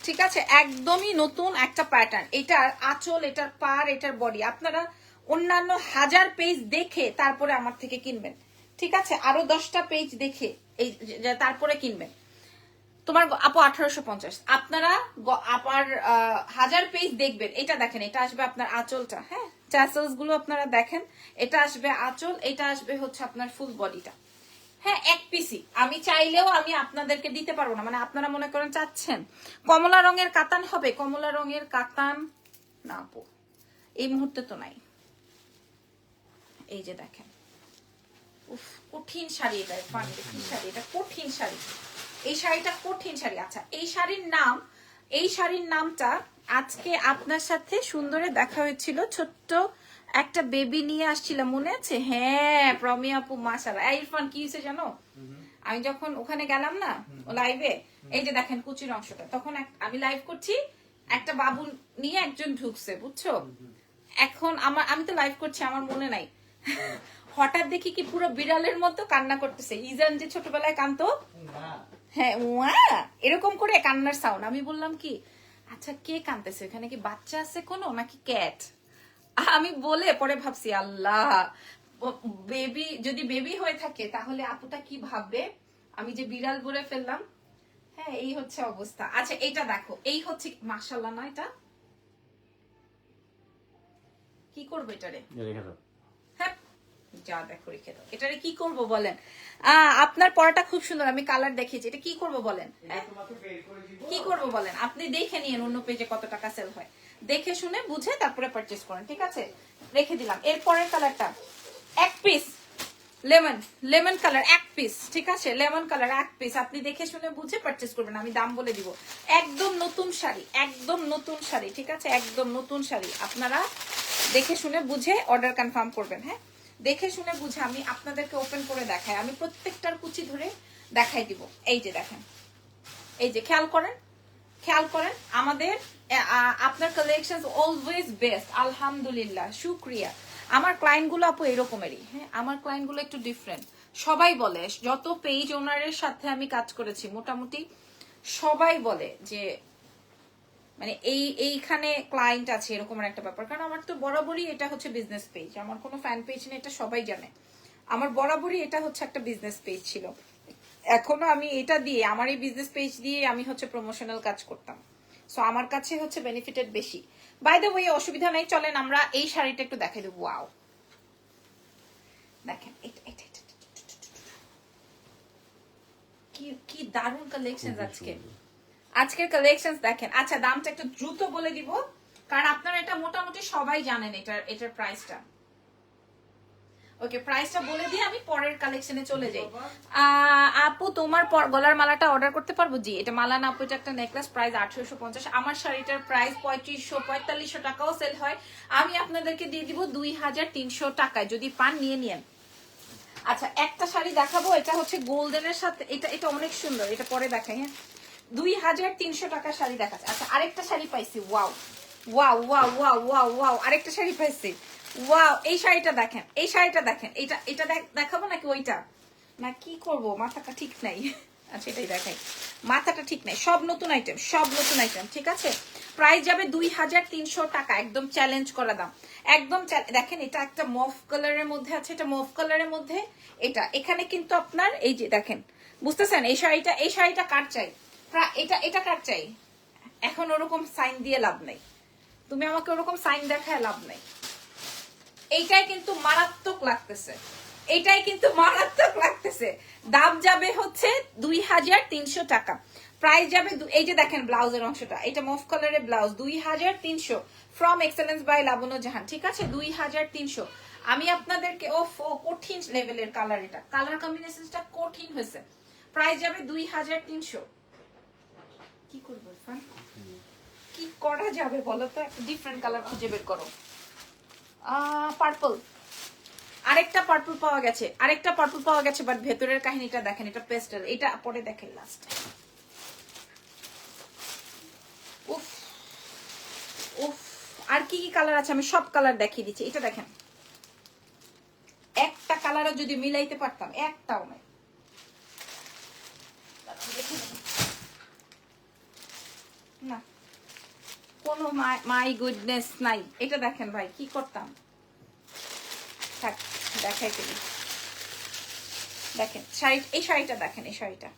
ঠিক আছে, একদমই নতুন একটা প্যাটার্ন। এটার আঁচল, এটার পার, এটার বডি আপনারা অন্যান্য 1000 পেজ দেখে তারপরে আমার থেকে কিনবেন। ঠিক আছে, আরো 10টা পেজ দেখে এই তারপরে কিনবেন। তোমার আপু 1850, আপনারা আবার 1000 পেজ দেখবেন। এটা দেখেন, এটা আসবে আপনার আঁচলটা। হ্যাঁ, ট্যাসেলস গুলো আপনারা দেখেন, এটা আসবে আঁচল, এটা আসবে হচ্ছে আপনার ফুল বডিটা। হ্যাঁ, এক পিসি আমি চাইলেও আমি আপনাদেরকে দিতে পারবো না। মানে আপনারা মনে করেন চাচ্ছেন কমলা রঙের কাতান হবে, কমলা রঙের কাতান না আপু এই মুহূর্তে তো নাই। এই যে দেখেন, উফ কঠিন শাড়ি এটা, কি শাড়ি এটা, কঠিন শাড়ি। এই শাড়িটা কঠিন শাড়ি। আচ্ছা এই শাড়ির নামটা আজকে আপনার সাথে সুন্দরে দেখা হয়েছিল, ছোট্ট একটা বেবি নিয়ে আসছিলাম, মনে আছে? হ্যাঁ প্রমি আপু মাশাআল্লাহ। ইরফান কি হয়েছে জানো, আমি যখন ওখানে গেলাম না লাইভে, এই যে দেখেন কুচির অংশটা, তখন আমি লাইভ করছি, একটা বাবু নিয়ে একজন ঢুকছে, বুঝছো? এখন আমি তো লাইভ করছি, আমার মনে নাই। হঠাৎ দেখি কি পুরো বিড়ালের মতো কান্না করতেছে। ইজান যে ছোটবেলায় কানতো, হ্যাঁ ওয়া এরকম করে কান্নার সাউন্ড। আমি বললাম কি, আচ্ছা কে কানতেছে, এখানে কি বাচ্চা আছে কোনো নাকি ক্যাট? আমি বলে পরে ভাবছি আল্লাহ, বেবি যদি বেবি হয়ে থাকে তাহলে আপুটা কি ভাববে, আমি যে বিড়াল বলে ফেললাম। হ্যাঁ এই হচ্ছে অবস্থা। আচ্ছা এটা দেখো, এই হচ্ছে মাশাআল্লাহ না, এটা কি করবো এটারে? হ্যাঁ যা দেখো রেখে দাও। এটারে কি করব বলেন? আপনার পরাটা খুব সুন্দর, আমি কালার দেখিয়েছি, এটা কি করব বলেন? কি করব বলেন? আপনি দেখে নিন অন্য পেজে কত টাকা সেল হয়, দেখে শুনে বুঝে তারপরে পারচেজ করেন। ঠিক আছে, রেখে দিলাম। এরপরের কালারটা এক পিস লেমন কালার, এক পিস। ঠিক আছে, লেমন কালার এক পিস, আপনি দেখে শুনে বুঝে পারচেজ করবেন। আমি দাম বলে দিব। একদম নতুন শাড়ি, একদম নতুন শাড়ি। ঠিক আছে, একদম নতুন শাড়ি, আপনারা দেখে শুনে বুঝে অর্ডার কনফার্ম করবেন। হ্যাঁ, দেখে শুনে বুঝে আমি আপনাদেরকে ওপেন করে দেখাই, আমি প্রত্যেকটার কুচি ধরে দেখাই দিব। এই যে দেখেন, এই যে খেয়াল করেন আমাদের আপনার কালেকশন অলওয়েজ বেস্ট, আলহামদুলিল্লাহ, শুক্রিয়া। আমার ক্লায়েন্ট গুলো আপু এরকমেরই। হ্যাঁ, আমার ক্লায়েন্ট গুলো একটু ডিফারেন্ট। সবাই বলে, যত পেজ ওনারের সাথে আমি কাজ করেছি মোটামুটি সবাই বলে যে মানে এইখানে ক্লায়েন্ট আছে এরকম একটা ব্যাপার। কারণ আমার তো বরাবরই এটা হচ্ছে বিজনেস পেজ, আমার কোনো ফ্যান পেজ নেই, এটা সবাই জানে। আমার বরাবরই এটা হচ্ছে একটা বিজনেস পেজ ছিল। এখনো আমি এটা দিয়ে, আমার এই বিজনেস পেজ দিয়ে আমি হচ্ছে প্রমোশনাল কাজ করতাম। সো আমার কাছে হচ্ছে বেনিফিটেড বেশি। বাই দ্য ওয়ে অসুবিধা নাই, চলেন আমরা এই শাড়িটা একটু দেখাই দেবো। ওয়াও দেখেন, কি দারুণ কালেকশন আজকের কালেকশন দেখেন। আচ্ছা দামটা একটু দ্রুত বলে দিব, কারণ আপনারা এটা মোটামুটি সবাই জানেন এটার প্রাইসটা। ওকে, প্রাইসটা বলে দিয়ে আমি পরের কালেকশনে চলে যাই। আপু তোমার গলার মালাটা অর্ডার করতে পারবো? জি, এটা মালা না আপু, এটা একটা নেকলেস, প্রাইস 1850। আমার শাড়িটার প্রাইস 3500-4500 টাকাও সেল হয়। আমি আপনাদেরকে দিয়ে দিব 2300 টাকায়, যদি পান নিয়ে নিয়েন। আচ্ছা একটা শাড়ি দেখাবো, এটা হচ্ছে গোল্ডেনের সাথে, এটা এটা অনেক সুন্দর, এটা পরে দেখাই। হ্যাঁ 2300 টাকা শাড়ি দেখাচ্ছে। আচ্ছা আরেকটা শাড়ি পাইছি, wow wow wow wow wow wow, আরেকটা শাড়ি পাইছি, ওয়াও। এই শাড়িটা দেখেন, এই শাড়িটা দেখেন, এটা এটা দেখাবো নাকি ওইটা, না কি করব, মাথাটা ঠিক নাই। আচ্ছা এটাই দেখাই, মাথাটা ঠিক নাই। সব নতুন আইটেম, সব নতুন আইটেম, ঠিক আছে। প্রাইস যাবে 2300 টাকা, একদম চ্যালেঞ্জ করা দাম, একদম। দেখেন এটা একটা মফ কালারের মধ্যে আছে, এটা মফ কালারের মধ্যে, এটা এখানে কিন্তু আপনার এই যে দেখেন, বুঝতেছেন এই শাড়িটা, এই শাড়িটা কার চাই, এটা এটা কার চাই। এখন ওরকম সাইন দিয়ে লাভ নাই, তুমি আমাকে ওরকম সাইন দেখায় লাভ নাই। এইটাই কিন্তু মারাত্মক লাগতেছে, এইটাই কিন্তু মারাত্মক লাগতেছে। দাম যাবে হচ্ছে 2300 টাকা, প্রাইস যাবে এই যে দেখেন ব্লাউজের অংশটা, এটা মফ কালারের ব্লাউজ, 2300 ফ্রম এক্সেলেন্স বাই লাবণ্য জাহান, ঠিক আছে 2300। আমি আপনাদেরকে ও কঠিন লেভেলের কালার, এটা কালার কম্বিনেশনটা কঠিন হয়েছে। প্রাইস যাবে 2300। কি করবো কি করা যাবে বলো তো, একটা ডিফারেন্ট কালার খুঁজে বের করো। পার্পল, আরেকটা পার্পল পাওয়া গেছে, আরেকটা পার্পল পাওয়া গেছে, বাট ভেতরের কাহিনীটা দেখেন, এটা পেস্টেল, এটা পরে দেখেন লাস্ট। উফ উফ, আর কি কি কালার আছে আমি সব কালার দেখিয়ে দিচ্ছি। এটা দেখেন, একটা কালারও যদি মিলাইতে পারতাম, একটাও নাই। না কোনো মাই গুডনেস নাই। এটা দেখেন ভাই, কি করতাম, থাক দেখাই ফেলি। দেখেন শাড়ি, এই শাড়িটা দেখেন, এই শাড়িটা,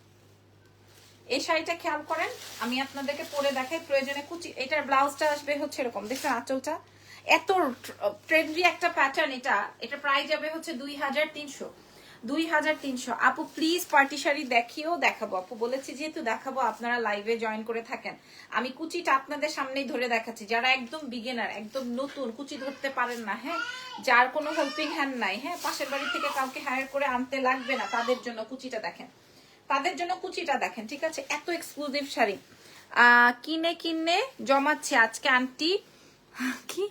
এই শাড়িটা খেয়াল করেন, আমি আপনাদেরকে পরে দেখাই প্রয়োজনে। কুচি, এটার ব্লাউজটা আসবে হচ্ছে এরকম, দেখছেন আঁচলটা এত ট্রেন্ডি একটা প্যাটার্ন। এটা এটা প্রাইস যাবে হচ্ছে 2300, 2300। আপু প্লিজ পার্টি শাড়ি দেখিও, দেখাবো আপু, বলেছি যেহেতু দেখাবো, আপনারা লাইভে জয়েন করে থাকেন। আমি কুচিটা আপনাদের সামনেই ধরে দেখাচ্ছি, যারা একদম বিগিনার, একদম নতুন, কুচি ধরতে পারেন না, হ্যাঁ যার কোনো হেল্পিং হ্যান্ড নাই, হ্যাঁ পাশের বাড়ি থেকে কাউকে হায়ার করে আনতে লাগবে না, তাদের জন্য কুচিটা দেখেন, তাদের জন্য কুচিটা দেখেন, ঠিক আছে। এত এক্সক্লুসিভ শাড়ি কিনে কিনে জমাচ্ছে আজকে আন্টি, কি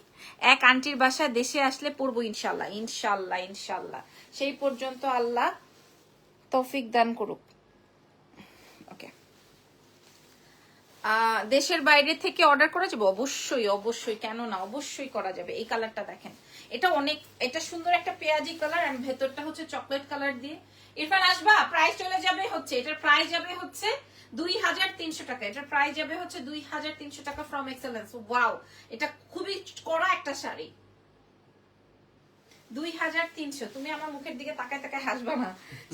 এক আন্টির বাসায় দেশে আসলে পড়বো ইনশাল্লাহ, ইনশাল্লাহ ইনশাল্লাহ। সেই পর্যন্ত আল্লাহ তৌফিক দান করুক। ওকে, দেশের বাইরে থেকে অর্ডার করা যাবে, অবশ্যই অবশ্যই, কেন না, অবশ্যই করা যাবে। এই কালারটা দেখেন, এটা অনেক, এটা সুন্দর একটা পেঁয়াজি কালার, আর ভেতরটা হচ্ছে চকলেট কালার দিয়ে। ইরফান আসবা, প্রাইস চলে যাবে হচ্ছে, এটার প্রাইস যাবে হচ্ছে 2300 টাকা, এটার প্রাইস যাবে হচ্ছে 2300 টাকা ফ্রম এক্সেলেন্স। ওয়াও, এটা খুবই কড়া একটা শাড়ি, 2300। তুমি আমার মুখের দিকে তাকায় তাকায় হাসবা না,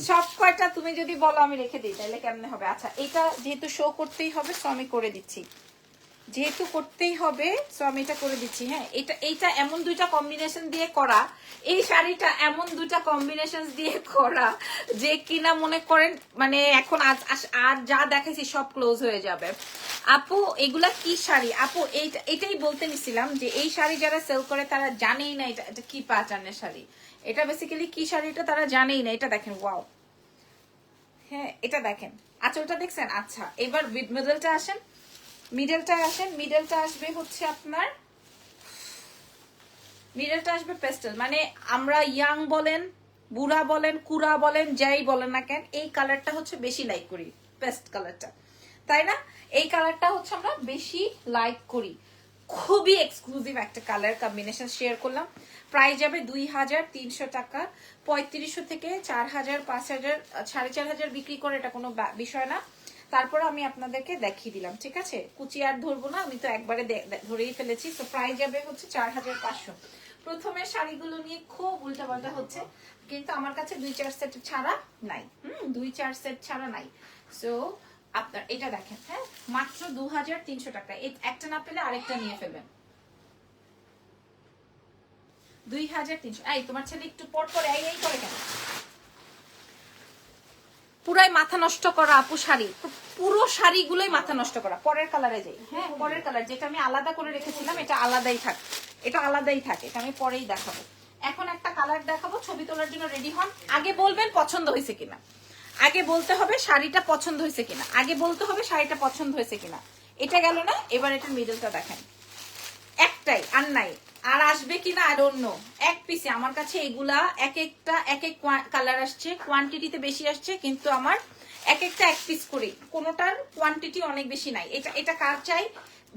সব কয়টা তুমি যদি বলো আমি রেখে দিই, তাহলে কেমনে হবে। আচ্ছা এটা যেহেতু শো করতেই হবে, সো আমি করে দিচ্ছি, যেহেতু করতেই হবে সো আমি এটা করে দিচ্ছি। হ্যাঁ এটা, এইটা এমন দুইটা কম্বিনেশন দিয়ে করা, এই শাড়িটা এমন দুইটা কম্বিনেশন দিয়ে করা যে কিনা মনে করেন মানে এখন আজ আর যা দেখাইছি সব ক্লোজ হয়ে যাবে। আপু এগুলা কি শাড়ি আপু, এটাই বলতে নিছিলাম যে এই শাড়ি যারা সেল করে তারা জানেই না এটা কি প্যাটার্নের শাড়ি, এটা বেসিক্যালি কি শাড়িটা তারা জানেই না। এটা দেখেন, ওয়াও, হ্যাঁ এটা দেখেন, আঁচলটা দেখছেন। আচ্ছা এবার মিডলটা আসেন, মিডলটা আসেন, মিডলটা আসবে হচ্ছে আপনার, মিডলটা আসবে পেস্টেল, মানে আমরা ইয়াং বলেন, বুড়া বলেন, কুড়া বলেন, যাই বলেন না কেন, এই কালারটা হচ্ছে বেশি লাইক করি, পেস্ট কালারটা, তাই না? এই কালারটা হচ্ছে আমরা বেশি লাইক করি, খুবই এক্সক্লুসিভ একটা কালার কম্বিনেশন শেয়ার করলাম। প্রাইস যাবে 2300 টাকা, 3500 থেকে 4000, 5000, 4500 বিক্রি করে, এটা কোনো বিষয় না। তারপর আমি আপনাদেরকে দেখিয়ে দিলাম, ঠিক আছে, কুচি আর ধরবো না, আমি তো একবারে ধরেই ফেলেছি। তো প্রাইস যাবে হচ্ছে 4500। প্রথমের শাড়িগুলো নিয়ে খুব উল্টাপাল্টা হচ্ছে, কিন্তু আমার কাছে 2-4 সেট ছাড়া নাই, 2-4 সেট ছাড়া নাই। সো আপনার এটা দেখেন, হ্যাঁ মাত্র 2300 টাকা, একটা না পেলে আরেকটা নিয়ে ফেলবেন। 2300। এই তোমার ছেলে একটু পর পর এই করে কেন, পুরাই মাথা নষ্ট করা আপু শাড়ি, পুরো শাড়িগুলোই মাথা নষ্ট করা। পরের কালারে যাই, হ্যাঁ পরের কালার যেটা আমি আলাদা করে রেখেছিলাম, এটা আলাদাই থাক, এটা আলাদাই থাকে, এটা আমি পরেই দেখাবো। এখন একটা কালার দেখাবো, ছবি তোলার জন্য রেডি হন। আগে বলবেন পছন্দ হয়েছে কিনা, আগে বলতে হবে শাড়িটা পছন্দ হয়েছে কিনা, আগে বলতে হবে শাড়িটা পছন্দ হয়েছে কিনা। এটা গেল না, এবার এটার মিডলটা দেখেন, একটাই আর নাই, আর আসবে কিনা আই ডোন্ট নো। এক পিসে আমার কাছে এগুলা এক একটা এক এক কালার আসছে, কোয়ান্টিটিতে বেশি আসছে, কিন্তু আমার এক একটা এক পিস করে, কোনোটার কোয়ান্টিটি অনেক বেশি নাই। এটা এটা কার চাই,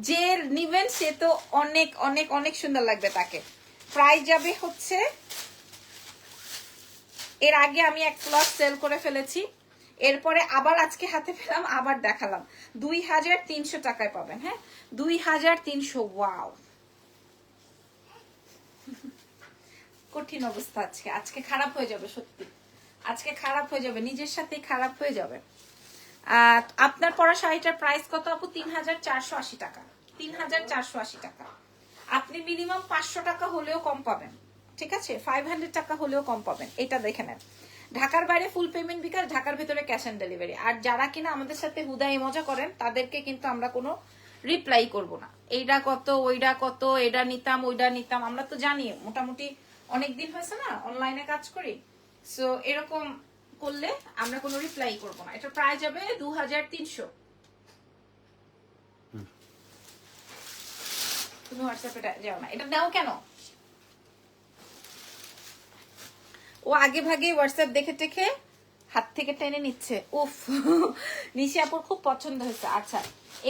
যে নিবেন সে তো অনেক অনেক অনেক সুন্দর লাগবে তাকে। প্রাইস যাবে হচ্ছে, এর আগে আমি এক প্লট সেল করে ফেলেছি, এরপরে আবার আজকে হাতে পেলাম, আবার দেখালাম, 2300 টাকায় পাবেন। হ্যাঁ 2300। ওয়াও, কঠিন অবস্থা আজকে, আজকে খারাপ হয়ে যাবে সত্যি, আজকে খারাপ হয়ে যাবে, নিজের সাথেই খারাপ হয়ে যাবে। আপনার পরা শাড়িটার প্রাইস কত আপু? 3480 টাকা। 3480 টাকা। আপনি মিনিমাম 500 টাকা হলেও কম পাবেন, ঠিক আছে, 500 টাকা হলেও কম পাবেন। এটা দেখে নেন, ঢাকার বাইরে ফুল পেমেন্ট বিকাশ, ঢাকার ভিতরে ক্যাশ অন ডেলিভারি। আর যারা কিনা আমাদের সাথে হুদাই মজা করেন তাদেরকে কিন্তু আমরা কোনো রিপ্লাই করব না, এইটা কত ওইটা কত, এটা নিতাম ওইটা নিতাম, আমরা তো জানি মোটামুটি অনেকদিন হয়েছে না অনলাইনে কাজ করি, সো এরকম করলে আমরা কোনো রিপ্লাই করব না। এটা প্রায় যাবে 2300। তুমি হোয়াটসঅ্যাপে যাও না, এটা নাও কেন? ও আগে ভাগে হোয়াটসঅ্যাপ দেখে টেখে হাত থেকে টেনে নিচ্ছে। উফ, নিশি আপুর খুব পছন্দ হয়েছে। আচ্ছা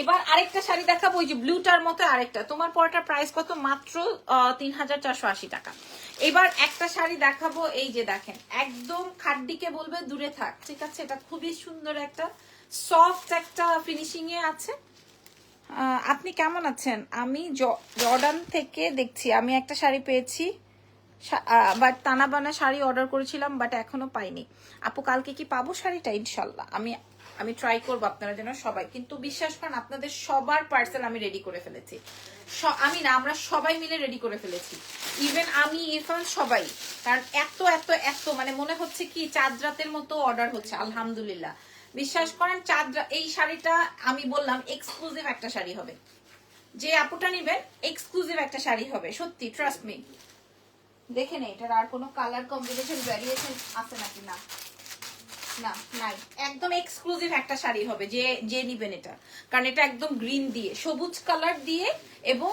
এবার আরেকটা শাড়ি দেখাবো, ওই যে ব্লুটার মতো আরেকটা। তোমার পরটার প্রাইস কত? মাত্র 3480 টাকা। এবার একটা শাড়ি দেখাবো, এই যে দেখেন, একদম খাড্ডিকে বলবে দূরে থাক, ঠিক আছে। এটা খুবই সুন্দর একটা সফট একটা ফিনিশিং এ আছে। আপনি কেমন আছেন? আমি জর্ডান থেকে দেখছি, আমি একটা শাড়ি পেয়েছি, বাট তানা বানা শাড়ি অর্ডার করেছিলাম, বাট এখনো পাইনি। আপু কালকে কি পাবো শাড়িটা? ইনশাল্লাহ আমি ট্রাই করবো আপনারা যেন সবাই, কিন্তু বিশ্বাস করেন আপনাদের সবার পার্সেল আমি রেডি করে ফেলেছি। আমি না, আমরা সবাই মিলে রেডি করে ফেলেছি, ইভেন আমি ইরফান সবাই। কারণ এত এত এত মানে মনে হচ্ছে কি চাঁদ রাতের মতো অর্ডার হচ্ছে, আলহামদুলিল্লাহ। বিশ্বাস করেন এই শাড়িটা আমি বললাম এক্সক্লুসিভ একটা শাড়ি হবে, যে আপুটা নিবেন এক্সক্লুসিভ একটা শাড়ি হবে, সত্যি, ট্রাস্ট মি। দেখে নেই এটার আর কোনো কালার কম্বিনেশন ভ্যারিয়েশন আছে নাকি, না না নাই, একদম এক্সক্লুসিভ একটা শাড়ি হবে যে নিবেন এটা। কারণ এটা একদম গ্রিন দিয়ে, সবুজ কালার দিয়ে, এবং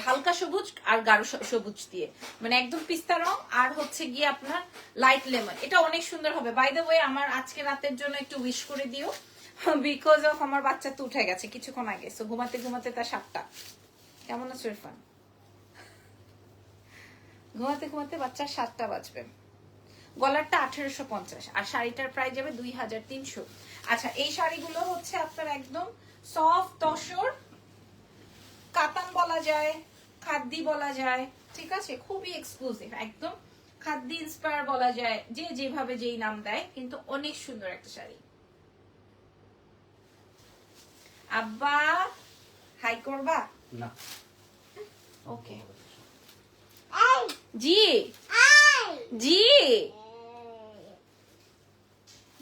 হালকা সবুজ আর গাঢ় সবুজ দিয়ে, মানে একদম পিস্তা রং, আর হচ্ছে গিয়ে আপনার লাইট লেমন। এটা অনেক সুন্দর হবে। বাই দ্য ওয়ে আমার আজকে রাতের জন্য একটু উইশ করে দিও, বিকজ অফ আমার বাচ্চা তো উঠে গেছে কিছুক্ষণ আগে, সো ঘুমাতে ঘুমাতে তার 7টা। কেমন আছো ইরফান? ঘুমাতে ঘুমাতে বাচ্চার 7টা বাজবে। গলারটা 1850 আর শাড়িটার প্রাইস যাবে 2300। আচ্ছা এই শাড়িগুলো হচ্ছে আপনার একদম সফট তসর, কাতান বলা যায়, খাদ্দি বলা যায়, ঠিক আছে, খুবই এক্সক্লুসিভ, একদম খাদ্দি ইন্সপায়ার বলা যায়, যে যেভাবে যেই নাম দেয়, কিন্তু অনেক সুন্দর একটা শাড়ি। আব্বা হাই করবা না, ওকে, জি জি,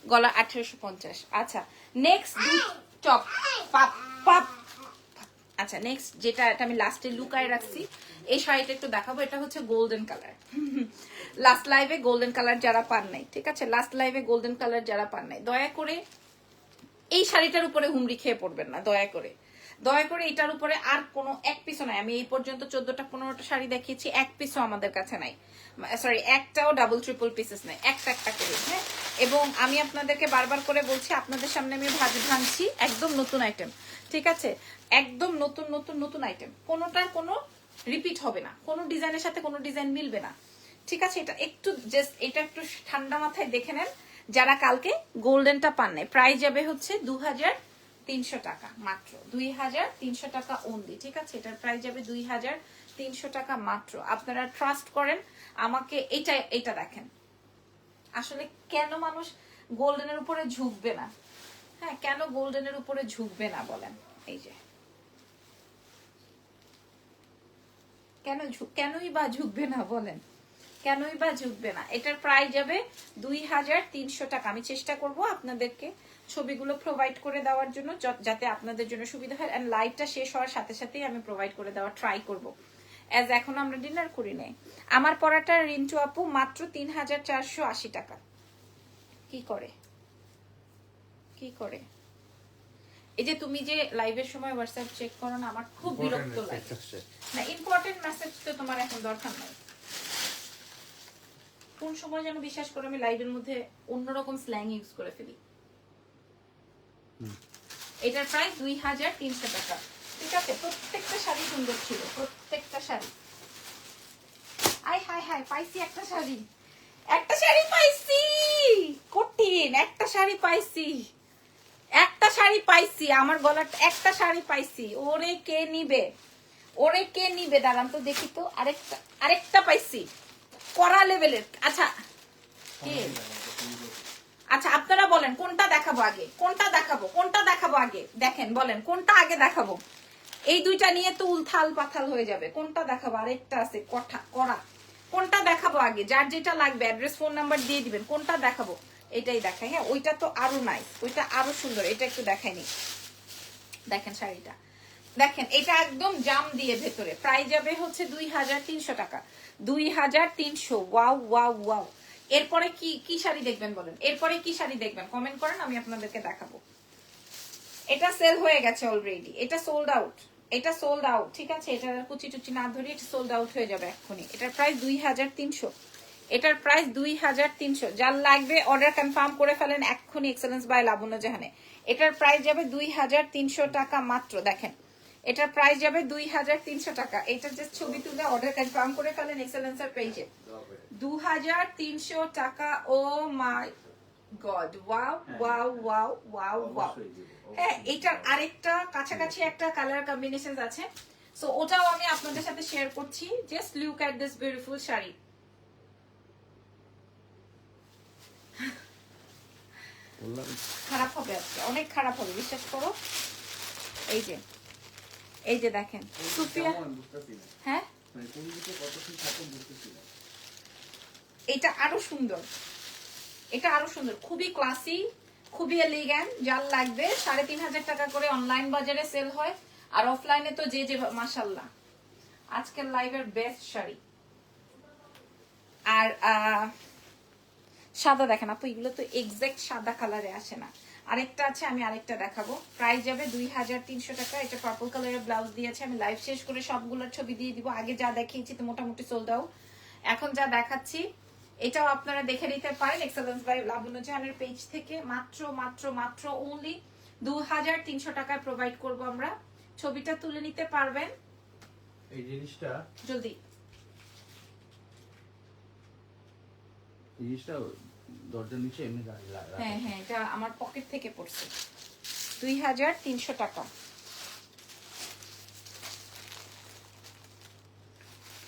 গলা 1850। আচ্ছা নেক্সট টপ পাপ পাপ। আচ্ছা নেক্সট যেটা, এটা আমি লাস্টে লুকায় রাখছি, এই শাড়িটা একটু দেখাবো। এটা হচ্ছে গোল্ডেন কালার। লাস্ট লাইভে গোল্ডেন কালার যারা পান নাই, ঠিক আছে, লাস্ট লাইভে গোল্ডেন কালার যারা পান নাই, দয়া করে এই শাড়িটার উপরে হুমড়ি খেয়ে পড়বেন না, দয়া করে দয়া করে। এটার উপরে আর কোনো এক পিসও নাই। আমি এই পর্যন্ত 14টা 15টা শাড়ি দেখিয়েছি, এক পিসও আমাদের কাছে নাই, সরি একটাও ডাবল ট্রিপল পিসেস নাই, একটা একটা করে। হ্যাঁ, এবং আমি আপনাদেরকে বারবার করে বলছি, আপনাদের সামনে আমি ভাঙছি একদম নতুন আইটেম, ঠিক আছে, একদম নতুন নতুন নতুন আইটেম, কোনোটার কোনো রিপিট হবে না, কোনো ডিজাইনের সাথে কোনো ডিজাইন মিলবে না, ঠিক আছে। এটা একটু জাস্ট এটা একটু ঠান্ডা মাথায় দেখে নেন, যারা কালকে গোল্ডেনটা পান নাই। প্রাইস যাবে হচ্ছে 2300 টাকা, মাত্র 2300 টাকা অনলি, ঠিক আছে। এটার প্রাইস যাবে 2300 টাকা মাত্র। আপনারা ট্রাস্ট করেন আমাকে। এটা দেখেন, আসলে কেন মানুষ গোল্ডেনের উপরে ঝুঁকবে না? হ্যাঁ, কেন গোল্ডেনের উপরে ঝুঁকবে না বলেন? এই যে কেনই বা ঝুঁকবে না বলেন? কেনই বা ঝুঁকবে না? এটার প্রাইস যাবে 2300 টাকা। আমি চেষ্টা করব আপনাদেরকে ছবিগুলো প্রোভাইড করে দেওয়ার জন্য, যাতে আপনাদের জন্য সুবিধা হয়, এন্ড লাইভটা শেষ হওয়ার সাথে সাথেই আমি প্রোভাইড করে দেওয়ার ট্রাই করব, এজ এখন আমরা ডিনার করি নাই। আমার পড়াটা রিন্টু আপু মাত্র 3480 টাকা। কি করে এই যে তুমি যে লাইভের সময় হোয়াটসঅ্যাপ চেক করো না, আমার খুব বিরক্ত লাগে। আসছে। না, ইম্পর্টেন্ট মেসেজ তো তোমার এখন দরকার নাই। কোন সময় যেন বিশ্বাস করে আমি লাইভের মধ্যে অন্যরকম স্ল্যাং ইউজ করে ফেলি। এটার প্রাইস 2300 টাকা। ঠিক আছে, প্রত্যেকটা শাড়ি সুন্দর ছিল, প্রত্যেকটা শাড়ি। আই হাই হাই, পাইছি একটা শাড়ি, একটা শাড়ি পাইছি, কঠিন একটা শাড়ি পাইছি, একটা শাড়ি পাইছি, আমার গলার একটা শাড়ি পাইছি। ওরে কে নিবে, ওরে কে নিবে, দাঁড়ান তো দেখি তো। আরেকটা, আরেকটা পাইছি কড়া লেভেলের। আচ্ছা কে, আচ্ছা আপনারা বলেন কোনটা দেখাবো আগে, কোনটা দেখাবো, কোনটা দেখাবো আগে, দেখেন বলেন কোনটা আগে দেখাবো। এই দুইটা নিয়ে তো উলথাল পাথাল হয়ে যাবে, কোনটা দেখাবো। আরেকটা আছে কড়া, কোনটা দেখাবো আগে, যার যেটা লাগবে অ্যাড্রেস ফোন নাম্বার দিয়ে দিবেন। কোনটা দেখাবো, এটাই দেখাই। হ্যাঁ, ওইটা তো আরো নাইস, ওইটা আরো সুন্দর, এটা একটু দেখাইনি। দেখেন শাড়িটা, দেখেন এটা একদম জাম দিয়ে ভেতরে। প্রাইস যাবে হচ্ছে 2300 টাকা, 2300। Wow wow wow. এরপরে কি কি শাড়ি দেখবেন বলেন, এরপরে কি শাড়ি দেখবেন কমেন্ট করেন, আমি আপনাদেরকে দেখাবো। এটা সেল হয়ে গেছে অলরেডি, এটা সোল্ড আউট, এটা সোল্ড আউট। ঠিক আছে, এটা কুচি টুচি না ধরে এটা সোল্ড আউট হয়ে যাবে এক্ষুনি। এটার প্রাইস 2300, এটার প্রাইস 2300। যার লাগবে অর্ডার কনফার্ম করে ফেলেন এক্ষুনি এক্সেলেন্স বাই লাবণ্য জাহানে। এটার প্রাইস যাবে 2300 টাকা মাত্র। দেখেন এটার প্রাইস যাবে 2300 টাকা। এটা জাস্ট ছবি তুলে অর্ডার কনফার্ম করে ফেলেন এক্সেলেন্সের পেজে। 2300 টাকা। Oh my god, wow wow wow wow wow. হ্যাঁ, এটার আরেকটা কাছাকাছি একটা কালার কম্বিনেশন আছে, সো ওটাও আমি আপনাদের সাথে শেয়ার করছি। Just look at this beautiful sari. খারাপ হবে আজকে, অনেক খারাপ হবে, বিশ্বাস করো। এই যে, এই যে দেখেন সুফিয়া, হ্যাঁ এটা আরো সুন্দর, এটা আরো সুন্দর, খুবই ক্লাসি, খুবই এলিগ্যান্ট। যার লাগবে 3500 টাকা করে অনলাইন বাজারে সেল হয়, আর অফলাইনে তো যে যে মাশাআল্লাহ আজকের লাইভের বেস্ট শাড়ি। আর সাদা দেখেন আপু, এগুলো তো এক্সাক্ট সাদা কালারে আসে না। আরেকটা আছে, আমি আরেকটা দেখাবো। প্রাইস যাবে 2300 টাকা। এটা পার্পল কালারের ব্লাউজ দিয়েছে। আমি লাইভ শেষ করে সবগুলোর ছবি দিয়ে দিব। আগে যা দেখিয়েছি তো মোটামুটি সোল্ড আউট, এখন যা দেখাচ্ছি এটাও আপনারা দেখে নিতে পারেন এক্সেলেন্স বাই লাবণ্য জাহানের পেজ থেকে। মাত্র মাত্র মাত্র অনলি 2300 টাকায় প্রোভাইড করব আমরা। ছবিটা তুলে নিতে পারবেন এই জিনিসটা, জলদি। জিনিসটা দরজার নিচে এমনি দাঁড়িয়ে। হ্যাঁ হ্যাঁ, এটা আমার পকেট থেকে পড়ছে। 2300 টাকা।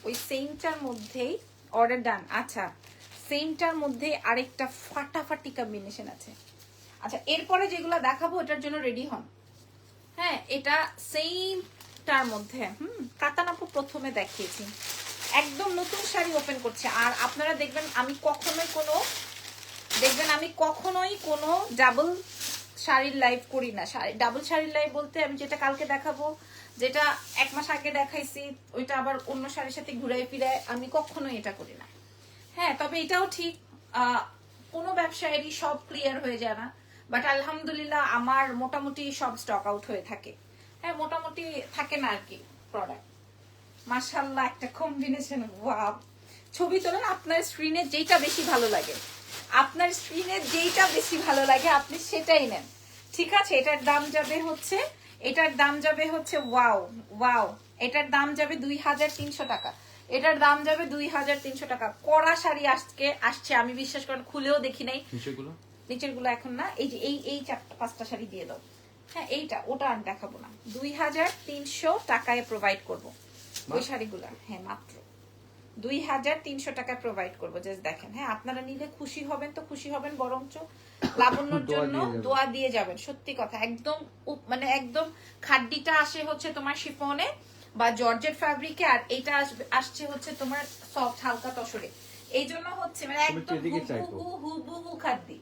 ওই সেমটার মধ্যেই অর্ডার ডান। আচ্ছা, সেমটার মধ্যে আরেকটা ফাটাফাটি কম্বিনেশন আছে। আচ্ছা, এরপরে যেগুলো দেখাবো এটার জন্য রেডি হন। হ্যাঁ, এটা সেমটার মধ্যে কাতানাপু প্রথমে দেখিয়েছি, একদম নতুন শাড়ি ওপেন করছে। আর আপনারা দেখবেন আমি কখনোই কোনো ডাবল শাড়ির লাইভ করি না। ডাবল শাড়ির লাইভ বলতে আমি যেটা কালকে দেখাবো, যেটা 1 মাস আগে দেখাইছি, ওইটা আবার অন্য শাড়ির সাথে ঘুরাই ফিরায়, আমি কখনোই এটা করি না। হ্যাঁ, তবে এটাও ঠিক, কোনো ব্যবসায়েরই সব ক্লিয়ার হয়ে যায় না, বাট আলহামদুলিল্লাহ আমার মোটামুটি সব স্টক আউট হয়ে থাকে। হ্যাঁ, মোটামুটি থাকে না আর কি প্রোডাক্ট। মাশাআল্লাহ, একটা কম্বিনেশন। ওয়াও, ছবি তোলেন আপনার স্ক্রিনে যেটা বেশি ভালো লাগে, আপনার স্ক্রিনে যেটা বেশি ভালো লাগে আপনি সেটাই নেন। ঠিক আছে, এটার দাম যাবে হচ্ছে, এটার দাম যাবে হচ্ছে ওয়াও ওয়াও, এটার দাম যাবে 2300 টাকা। এটার দাম যাবে 2300 টাকা। কড়া শাড়ি আজকে আসছে, আমি বিশ্বাস করেন খুলেও দেখি নাই। নিচের গুলো এখন না, এই যে এই 4-5টা শাড়ি দিয়ে দাও। হ্যাঁ, এইটা ওটা আর দেখাবো না। 2300 টাকায় প্রোভাইড করবো ওই শাড়িগুলা। হ্যাঁ, মাত্র 2300 টাকায় প্রোভাইড করবো। জাস্ট দেখেন। হ্যাঁ, আপনারা নিলে খুশি হবেন তো খুশি হবেন, বরঞ্চ লাবণ্যর জন্য দোয়া দিয়ে যাবেন। সত্যি কথা, একদম মানে একদম খাড্ডিটা আসে হচ্ছে তোমার শিফনে বা জর্জেট ফ্যাব্রিকে, আর এইটা আসছে হচ্ছে তোমার সফট হালকা তসরে। এই জন্য হচ্ছে মানে একদম হুবহু খাড্ডি,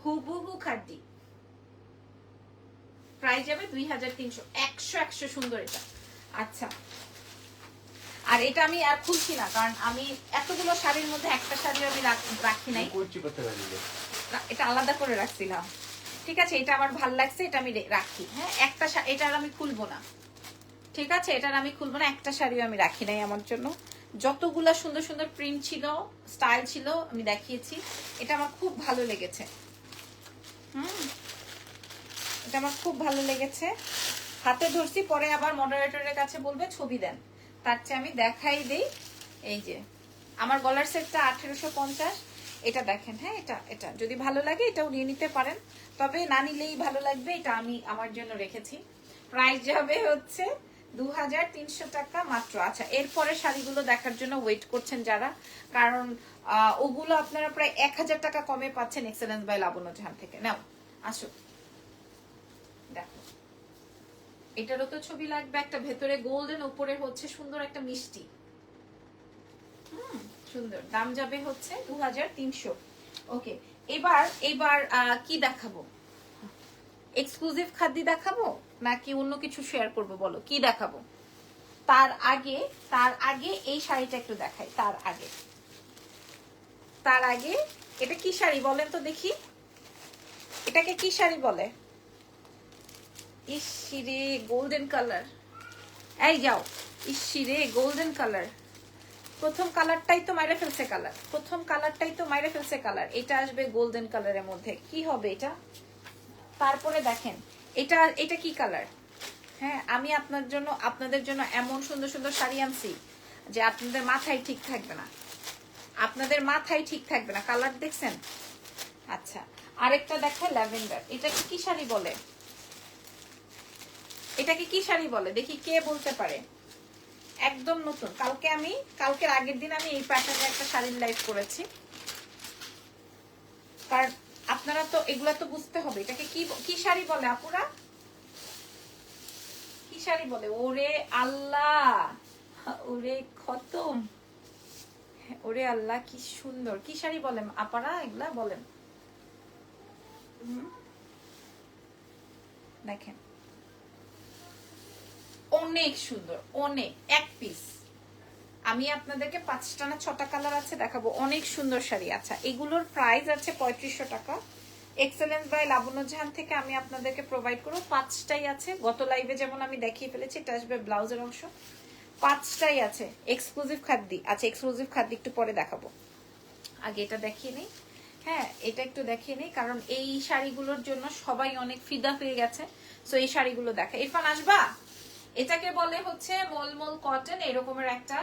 হুবহু খাড্ডি। প্রাইস যাবে 2300। 100 সুন্দর এটা। আচ্ছা, আর এটা আমি আর খুলছি না, কারণ আমি এতগুলো শাড়ির মধ্যে একটা শাড়ি আমি রাখি নাই, এটা আলাদা করে রাখছিলাম। ঠিক আছে, এটা আমার ভাল লাগছে, এটা আমি রাখি। হ্যাঁ, একটা এটা আর আমি খুলবো না, ঠিক আছে, এটার আমি খুলবো না, একটা শাড়িও আমি রাখি নাই আমার জন্য। যতগুলা সুন্দর সুন্দর প্রিন্ট ছিল, স্টাইল ছিল, আমি দেখিয়েছি। এটা আমার খুব ভালো লেগেছে। এটা আমার খুব ভালো লেগেছে, হাতে ধরছি, পরে আবার মডারেটরের কাছে বলবে ছবি দেন, তার চেয়ে আমি দেখাই দেই। এই যে আমার গলার সেটটা 1850, এটা দেখেন। হ্যাঁ, এটা এটা যদি ভালো লাগে এটাও নিয়ে নিতে পারেন, তবে না নিলেই ভালো লাগবে, এটা আমি আমার জন্য রেখেছি। প্রাইস যাবে হচ্ছে 2300 টাকা মাত্র। আচ্ছা, এরপরে শাড়িগুলো দেখার জন্য ওয়েট করছেন যারা, কারণ ওগুলো আপনারা প্রায় 1000 টাকা কমে পাচ্ছেন এক্সেলেন্স বাই লাবণ্য জাহান থেকে। নাও আসো দেখো, এটারও তো ছবি লাগবে একটা, ভেতরে গোল্ডেন, উপরে হচ্ছে সুন্দর একটা মিষ্টি। সুন্দর। দাম যাবে হচ্ছে 2300। ওকে, এবার এবার কি দেখাবো? এক্সক্লুসিভ খাদ্য দেখাবো নাকি অন্য কিছু শেয়ার করব? বলো কি দেখাবো? তার আগে এই শাড়িটা একটু দেখাই। তার আগে এটা কি শাড়ি বলেন তো দেখি, এটাকে কি শাড়ি বলে? ইসিরে গোল্ডেন কালার, এই যাও, ইসিরে গোল্ডেন কালার। প্রথম কালারটাই তো মাইরে ফেলছে কালার, এটা আসবে গোল্ডেন কালারের মধ্যে, কি হবে এটা? তারপরে দেখেন এটা কি কালার? হ্যাঁ, আমি আপনাদের জন্য এমন সুন্দর সুন্দর শাড়ি আনছি যে আপনাদের মাথায় ঠিক থাকবে না, কালার দেখছেন? আচ্ছা, আরেকটা দেখা ল্যাভেন্ডার, এটাকে কি শাড়ি বলে? দেখি কে বলতে পারে। একদম নতুন, কালকের আগের দিন আমি এই প্যাটার্নে একটা শাড়ির লাইভ করেছি, কারণ আপনারা তো এগুলা তো বুঝতে হবে। এটাকে কি শাড়ি বলে আপুরা? কি শাড়ি বলে? ওরে আল্লাহ, ওরে খতম, ওরে আল্লাহ, কি সুন্দর, কি শাড়ি বলেন আপারা এগুলা বলেন? দেখেন অনেক সুন্দর, অনেক, এক পিস। আমি আপনাদেরকে 5টা না 6টা কালার আছে দেখাবো, অনেক সুন্দর শাড়ি। আচ্ছা, এগুলোর প্রাইস আছে 3500 টাকা। এক্সেলেন্স বাই লাবণ্য জাহান থেকে আমি আপনাদেরকে প্রোভাইড করবো। 5টাই আছে, গত লাইভে যেমন আমি দেখিয়ে ফেলেছি, এটা আসবে ব্লাউজের অংশ। 5টাই আছে এক্সক্লুসিভ খাদ্য। আচ্ছা, এক্সক্লুসিভ খাদ্য একটু পরে দেখাবো, আগে এটা দেখিয়ে নেই। হ্যাঁ, এটা একটু দেখিয়ে নেই, কারণ এই শাড়িগুলোর জন্য সবাই অনেক ফিদা হয়ে গেছে। সো এই শাড়িগুলো দেখা। ইরফান আসবা? এটাকে বলে হচ্ছে মলমল কটন, এরকমের একটা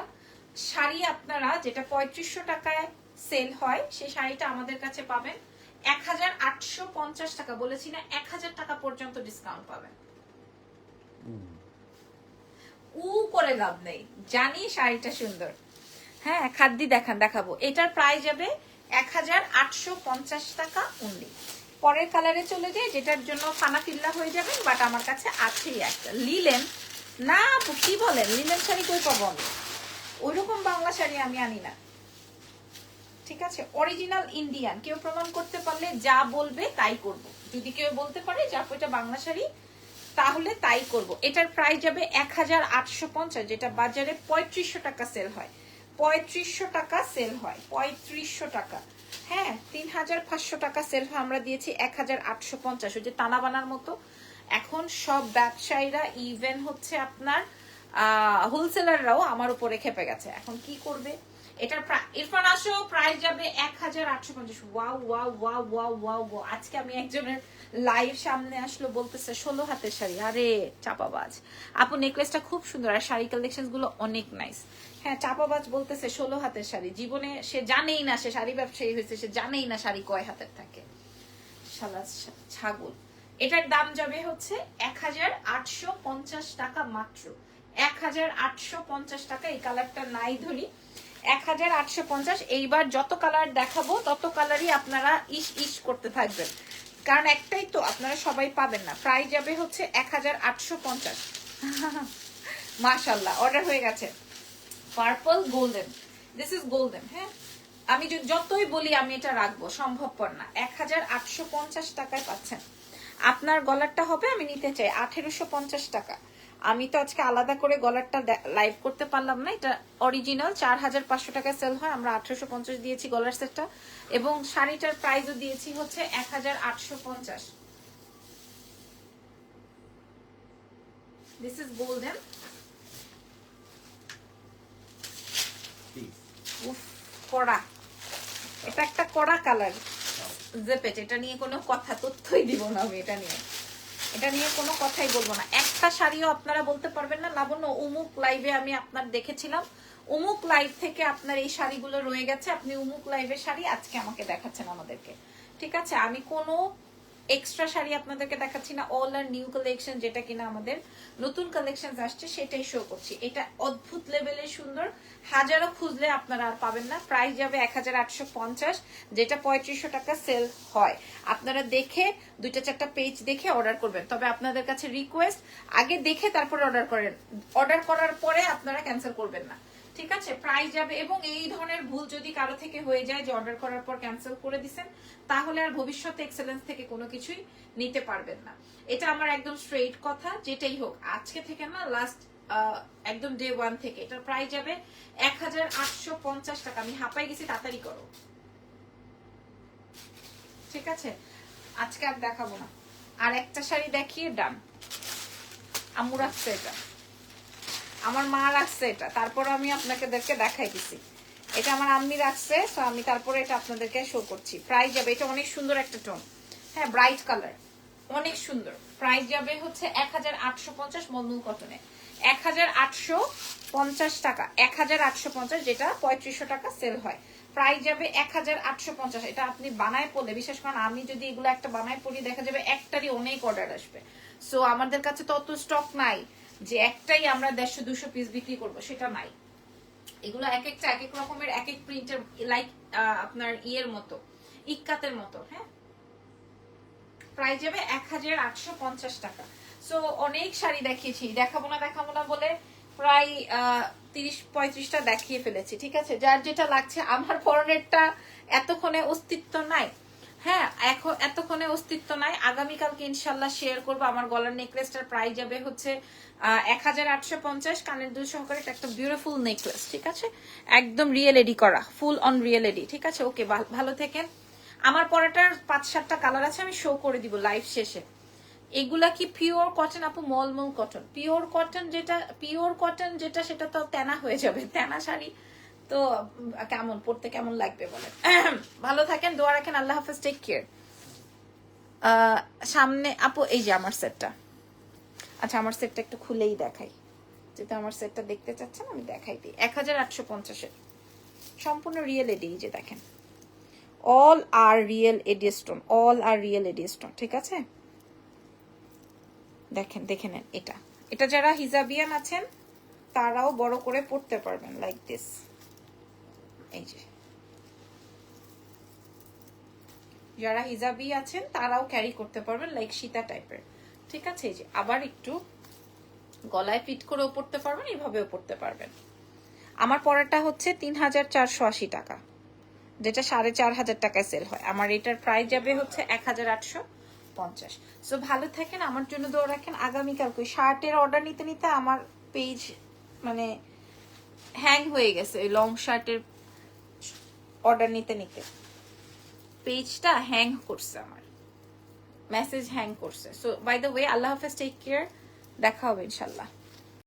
শাড়ি আপনারা, যেটা 3500 টাকায় সেল হয়, সেই শাড়িটা আমাদের কাছে পাবেন 1850 টাকা। বলেছি না, 1000 টাকা পর্যন্ত ডিসকাউন্ট পাবেন। করে লাভ নেই, জানি শাড়িটা সুন্দর। হ্যাঁ, খাদ্য দেখাবো। এটার প্রাইস যাবে 1850 টাকা অনলি। পরের কালারে চলে যায়, যেটার জন্য ফানা ফিল্লা হয়ে যাবেন, বাট আমার কাছে আছেই একটা লিলেন। না কি বলেন, লিলেন শাড়ি কই পাবো আমি? ওইরকম বাংলা শাড়ি আমি আনি না, ঠিক আছে? Original Indian. কেউ প্রমাণ করতে পারলে যা বলবে তাই করব। যদি কেউ বলতে পারে যে আপু এটা বাংলা শাড়ি, তাহলে তাই করব। এটার প্রাইস যাবে 1850, যেটা বাজারে 3500 টাকা সেল হয়। 3500 টাকা সেল হয়, 3500 টাকা। হ্যাঁ, 3500 টাকা সেল হয়, আমরা দিয়েছি 1850। ওই যে টানা বানার মতো। এখন সব ব্যবসায়ীরা, ইভেন হচ্ছে আপনার হোলসেলাররাও আমার উপরে খেপে গেছে। এখন কি করবে? এটার ইরফান আসো, প্রাইস যাবে 1850। Wow wow wow wow wow wow. আজকে আমি একজনের লাইভ সামনে আসলো, বলতেছে 16 হাতের শাড়ি। আরে চাপাবাজ আপু, নেকলেসটা খুব সুন্দর আর শাড়ি কালেকশন গুলো অনেক নাইস। হ্যাঁ, চাপাবাজ বলতেছে 16 হাতের শাড়ি। জীবনে সে জানেই না, সে শাড়ি ব্যবসায়ী হয়েছে, সে জানেই না শাড়ি কয় হাতের থাকে। শালা ছাগল। এটার দাম যাবে হচ্ছে 1850 টাকা মাত্র। 1850 টাকা। এই কালারটা নাই ধরি, 1850। এইবার যত কালার দেখাবো তত কালারই আপনারা ইস ইস করতে থাকবেন, কারণ একটাই তো, আপনারা সবাই পাবেন না। প্রাইস যাবে হচ্ছে 1850। মাশাআল্লাহ, অর্ডার হয়ে গেছে। Purple golden, this is golden. হ্যাঁ, আমি যতই বলি আমি এটা রাখবো, সম্ভবপর না। 1850 টাকায় পাচ্ছেন। আপনার গলারটা হবে, আমি নিতে চাই 1850 টাকা। আমি তো আজকে আলাদা করে গলারটা লাইভ করতে পারলাম না। এটা অরিজিনাল 4500 টাকায় সেল হয়, আমরা 1850 দিয়েছি গলার সেটটা, এবং শাড়িটার প্রাইসও দিয়েছি হচ্ছে 1850। This is golden. উফ, কড়া, এটা একটা কড়া কালার জেপেট। এটা নিয়ে কোনো কথা তথ্যই দিব না আমি, এটা নিয়ে কোনো কথাই বলবো না। একটা শাড়িও আপনারা বলতে পারবেন না লাবণ্য অমুক লাইভে আমি আপনার দেখেছিলাম, অমুক লাইভ থেকে আপনার এই শাড়িগুলো রয়ে গেছে, আপনি অমুক লাইভের শাড়ি আজকে আমাকে দেখাচ্ছেন আমাদেরকে। ঠিক আছে, আমি কোনো এক্সট্রা শাড়ি আপনাদেরকে দেখাচ্ছি না, অল আর নিউ কালেকশন, যেটা কিনা আমাদের নতুন কালেকশন আসছে সেটাই শো করছি। এটা অদ্ভুত লেভেলের সুন্দর, হাজারো খুঁজলে আপনারা আর পাবেন না। প্রাইস যাবে 1850, যেটা 3500 টাকা সেল হয়। আপনারা দেখে 2-4টা পেজ দেখে অর্ডার করবেন, তবে আপনাদের কাছে রিকোয়েস্ট আগে দেখে তারপরে অর্ডার করেন, অর্ডার করার পরে আপনারা ক্যান্সেল করবেন না। ঠিক আছে, প্রাইস যাবে। এবং এই ধরনের ভুল যদি কারো থেকে হয়ে যায় যে অর্ডার করার পর ক্যান্সেল করে দিবেন, তাহলে আর ভবিষ্যতে এক্সেলেন্স থেকে কোনো কিছুই নিতে পারবেন না। এটা আমার একদম স্ট্রেইট কথা, যেটাই হোক আজকে থেকে না, লাস্ট একদম ডে 1 থেকে এটার প্রাইস যাবে 1850 টাকা। আমি হাঁপাই গেছি, তাড়াতাড়ি করো। ঠিক আছে, আজকে আর দেখাবো না, আর একটা শাড়ি দেখিয়ে ডান। আম্মু রাখছে এটা, আমার মা রাখছে এটা, তারপর আমি আপনাদেরকে দেখাই দিছি। এটা আমার আম্মি রাখছে, তো আমি তারপরে এটা আপনাদেরকে শো করছি। প্রাইস যাবে, এটা অনেক সুন্দর একটা টোন, হ্যাঁ ব্রাইট কালার, অনেক সুন্দর। প্রাইস যাবে হচ্ছে 1850 মলমল কটনে, 1850 টাকা, 1850, যেটা 3500 টাকা সেল হয়। প্রাইস যাবে 1850। এটা আপনি বানায় পড়লে, বিশেষ করে আমি যদি এগুলো একটা বানায় পড়ি, দেখা যাবে একটারই অনেক অর্ডার আসবে। সো আমাদের কাছে তো অত স্টক নাই যে একটাই আমরা 150-200 পিস বিক্রি করবো, সেটা নাই। এগুলো এক একটা এক এক রকমের, এক এক প্রিন্টের, লাইক আপনার ইয়ের মতো, ইক্কাতের মতো। হ্যাঁ, প্রাইস যাবে 1850 টাকা। সো অনেক শাড়ি দেখিয়েছি, দেখাবো না বলে প্রায় 30-35টা দেখিয়ে ফেলেছি। ঠিক আছে, যার যেটা লাগছে। আমার পরনেরটা এতক্ষণে অস্তিত্ব নাই, হ্যাঁ এখন এতক্ষণে অস্তিত্ব নাই, আগামীকালকে ইনশাল্লাহ শেয়ার করবো। আমার গলার নেকলেসটার প্রাইস যাবে হচ্ছে 1850, কানের দুল সহকারে একটা বিউটিফুল নেকলেস। ঠিক আছে, একদম রিয়েল এডি করা, ফুল অন রিয়েল এডি। ঠিক আছে, ওকে, ভালো থেকেন। আমার পরাটার 5-7টা কালার আছে, আমি শো করে দিব লাইভ শেষে। এগুলা কি পিওর কটন আপু? মলমল কটন, পিওর কটন যেটা সেটা তো তেনা হয়ে যাবে, তেনা শাড়ি তো কেমন পড়তে কেমন লাগবে বলে। ভালো থাকেন, দোয়া রাখেন, আল্লাহ হাফেজ, টেক কেয়ার। সামনে আপু এই যে আমার সেটটা, আচ্ছা আমার সেটটা একটু খুলেই দেখাই, যেটা আমার সেটটা দেখতে চাচ্ছেন আমি দেখাই দিই। 1850-এর সম্পূর্ণ রিয়েল এডি, যে দেখেন অল আর রিয়েল এডি স্টোন, অল আর রিয়েল এডি স্টোন। ঠিক আছে, দেখেন, দেখে নেন। এটা যারা হিজাবিয়ান আছেন তারাও বড় করে পড়তে পারবেন, লাইক দিস। এই যে যারা হিজাবি আছেন তারাও ক্যারি করতে পারবেন, লাইক সীতা টাইপের। ঠিক আছে, এই যে আবার একটু গলায় ফিট করেও পড়তে পারবেন, এইভাবেও পড়তে পারবেন। আমার পরাটা হচ্ছে 3480 টাকা, যেটা 4500 টাকায় সেল হয়। আমার এটার প্রাইস যাবে হচ্ছে 1850। সো ভালো থাকেন, আমার জন্য দোয়া রাখেন। আগামীকাল ওই শার্টের অর্ডার নিতে নিতে আমার পেজ মানে হ্যাং হয়ে গেছে, ওই লং শার্টের অর্ডার নিতে নিতে পেজটা হ্যাং করছে, আমার মেসেজ হ্যাং করছে। সো বাই দ্য ওয়ে, আল্লাহ হাফেজ, টেক কেয়ার, দেখা হবে ইনশাল্লাহ।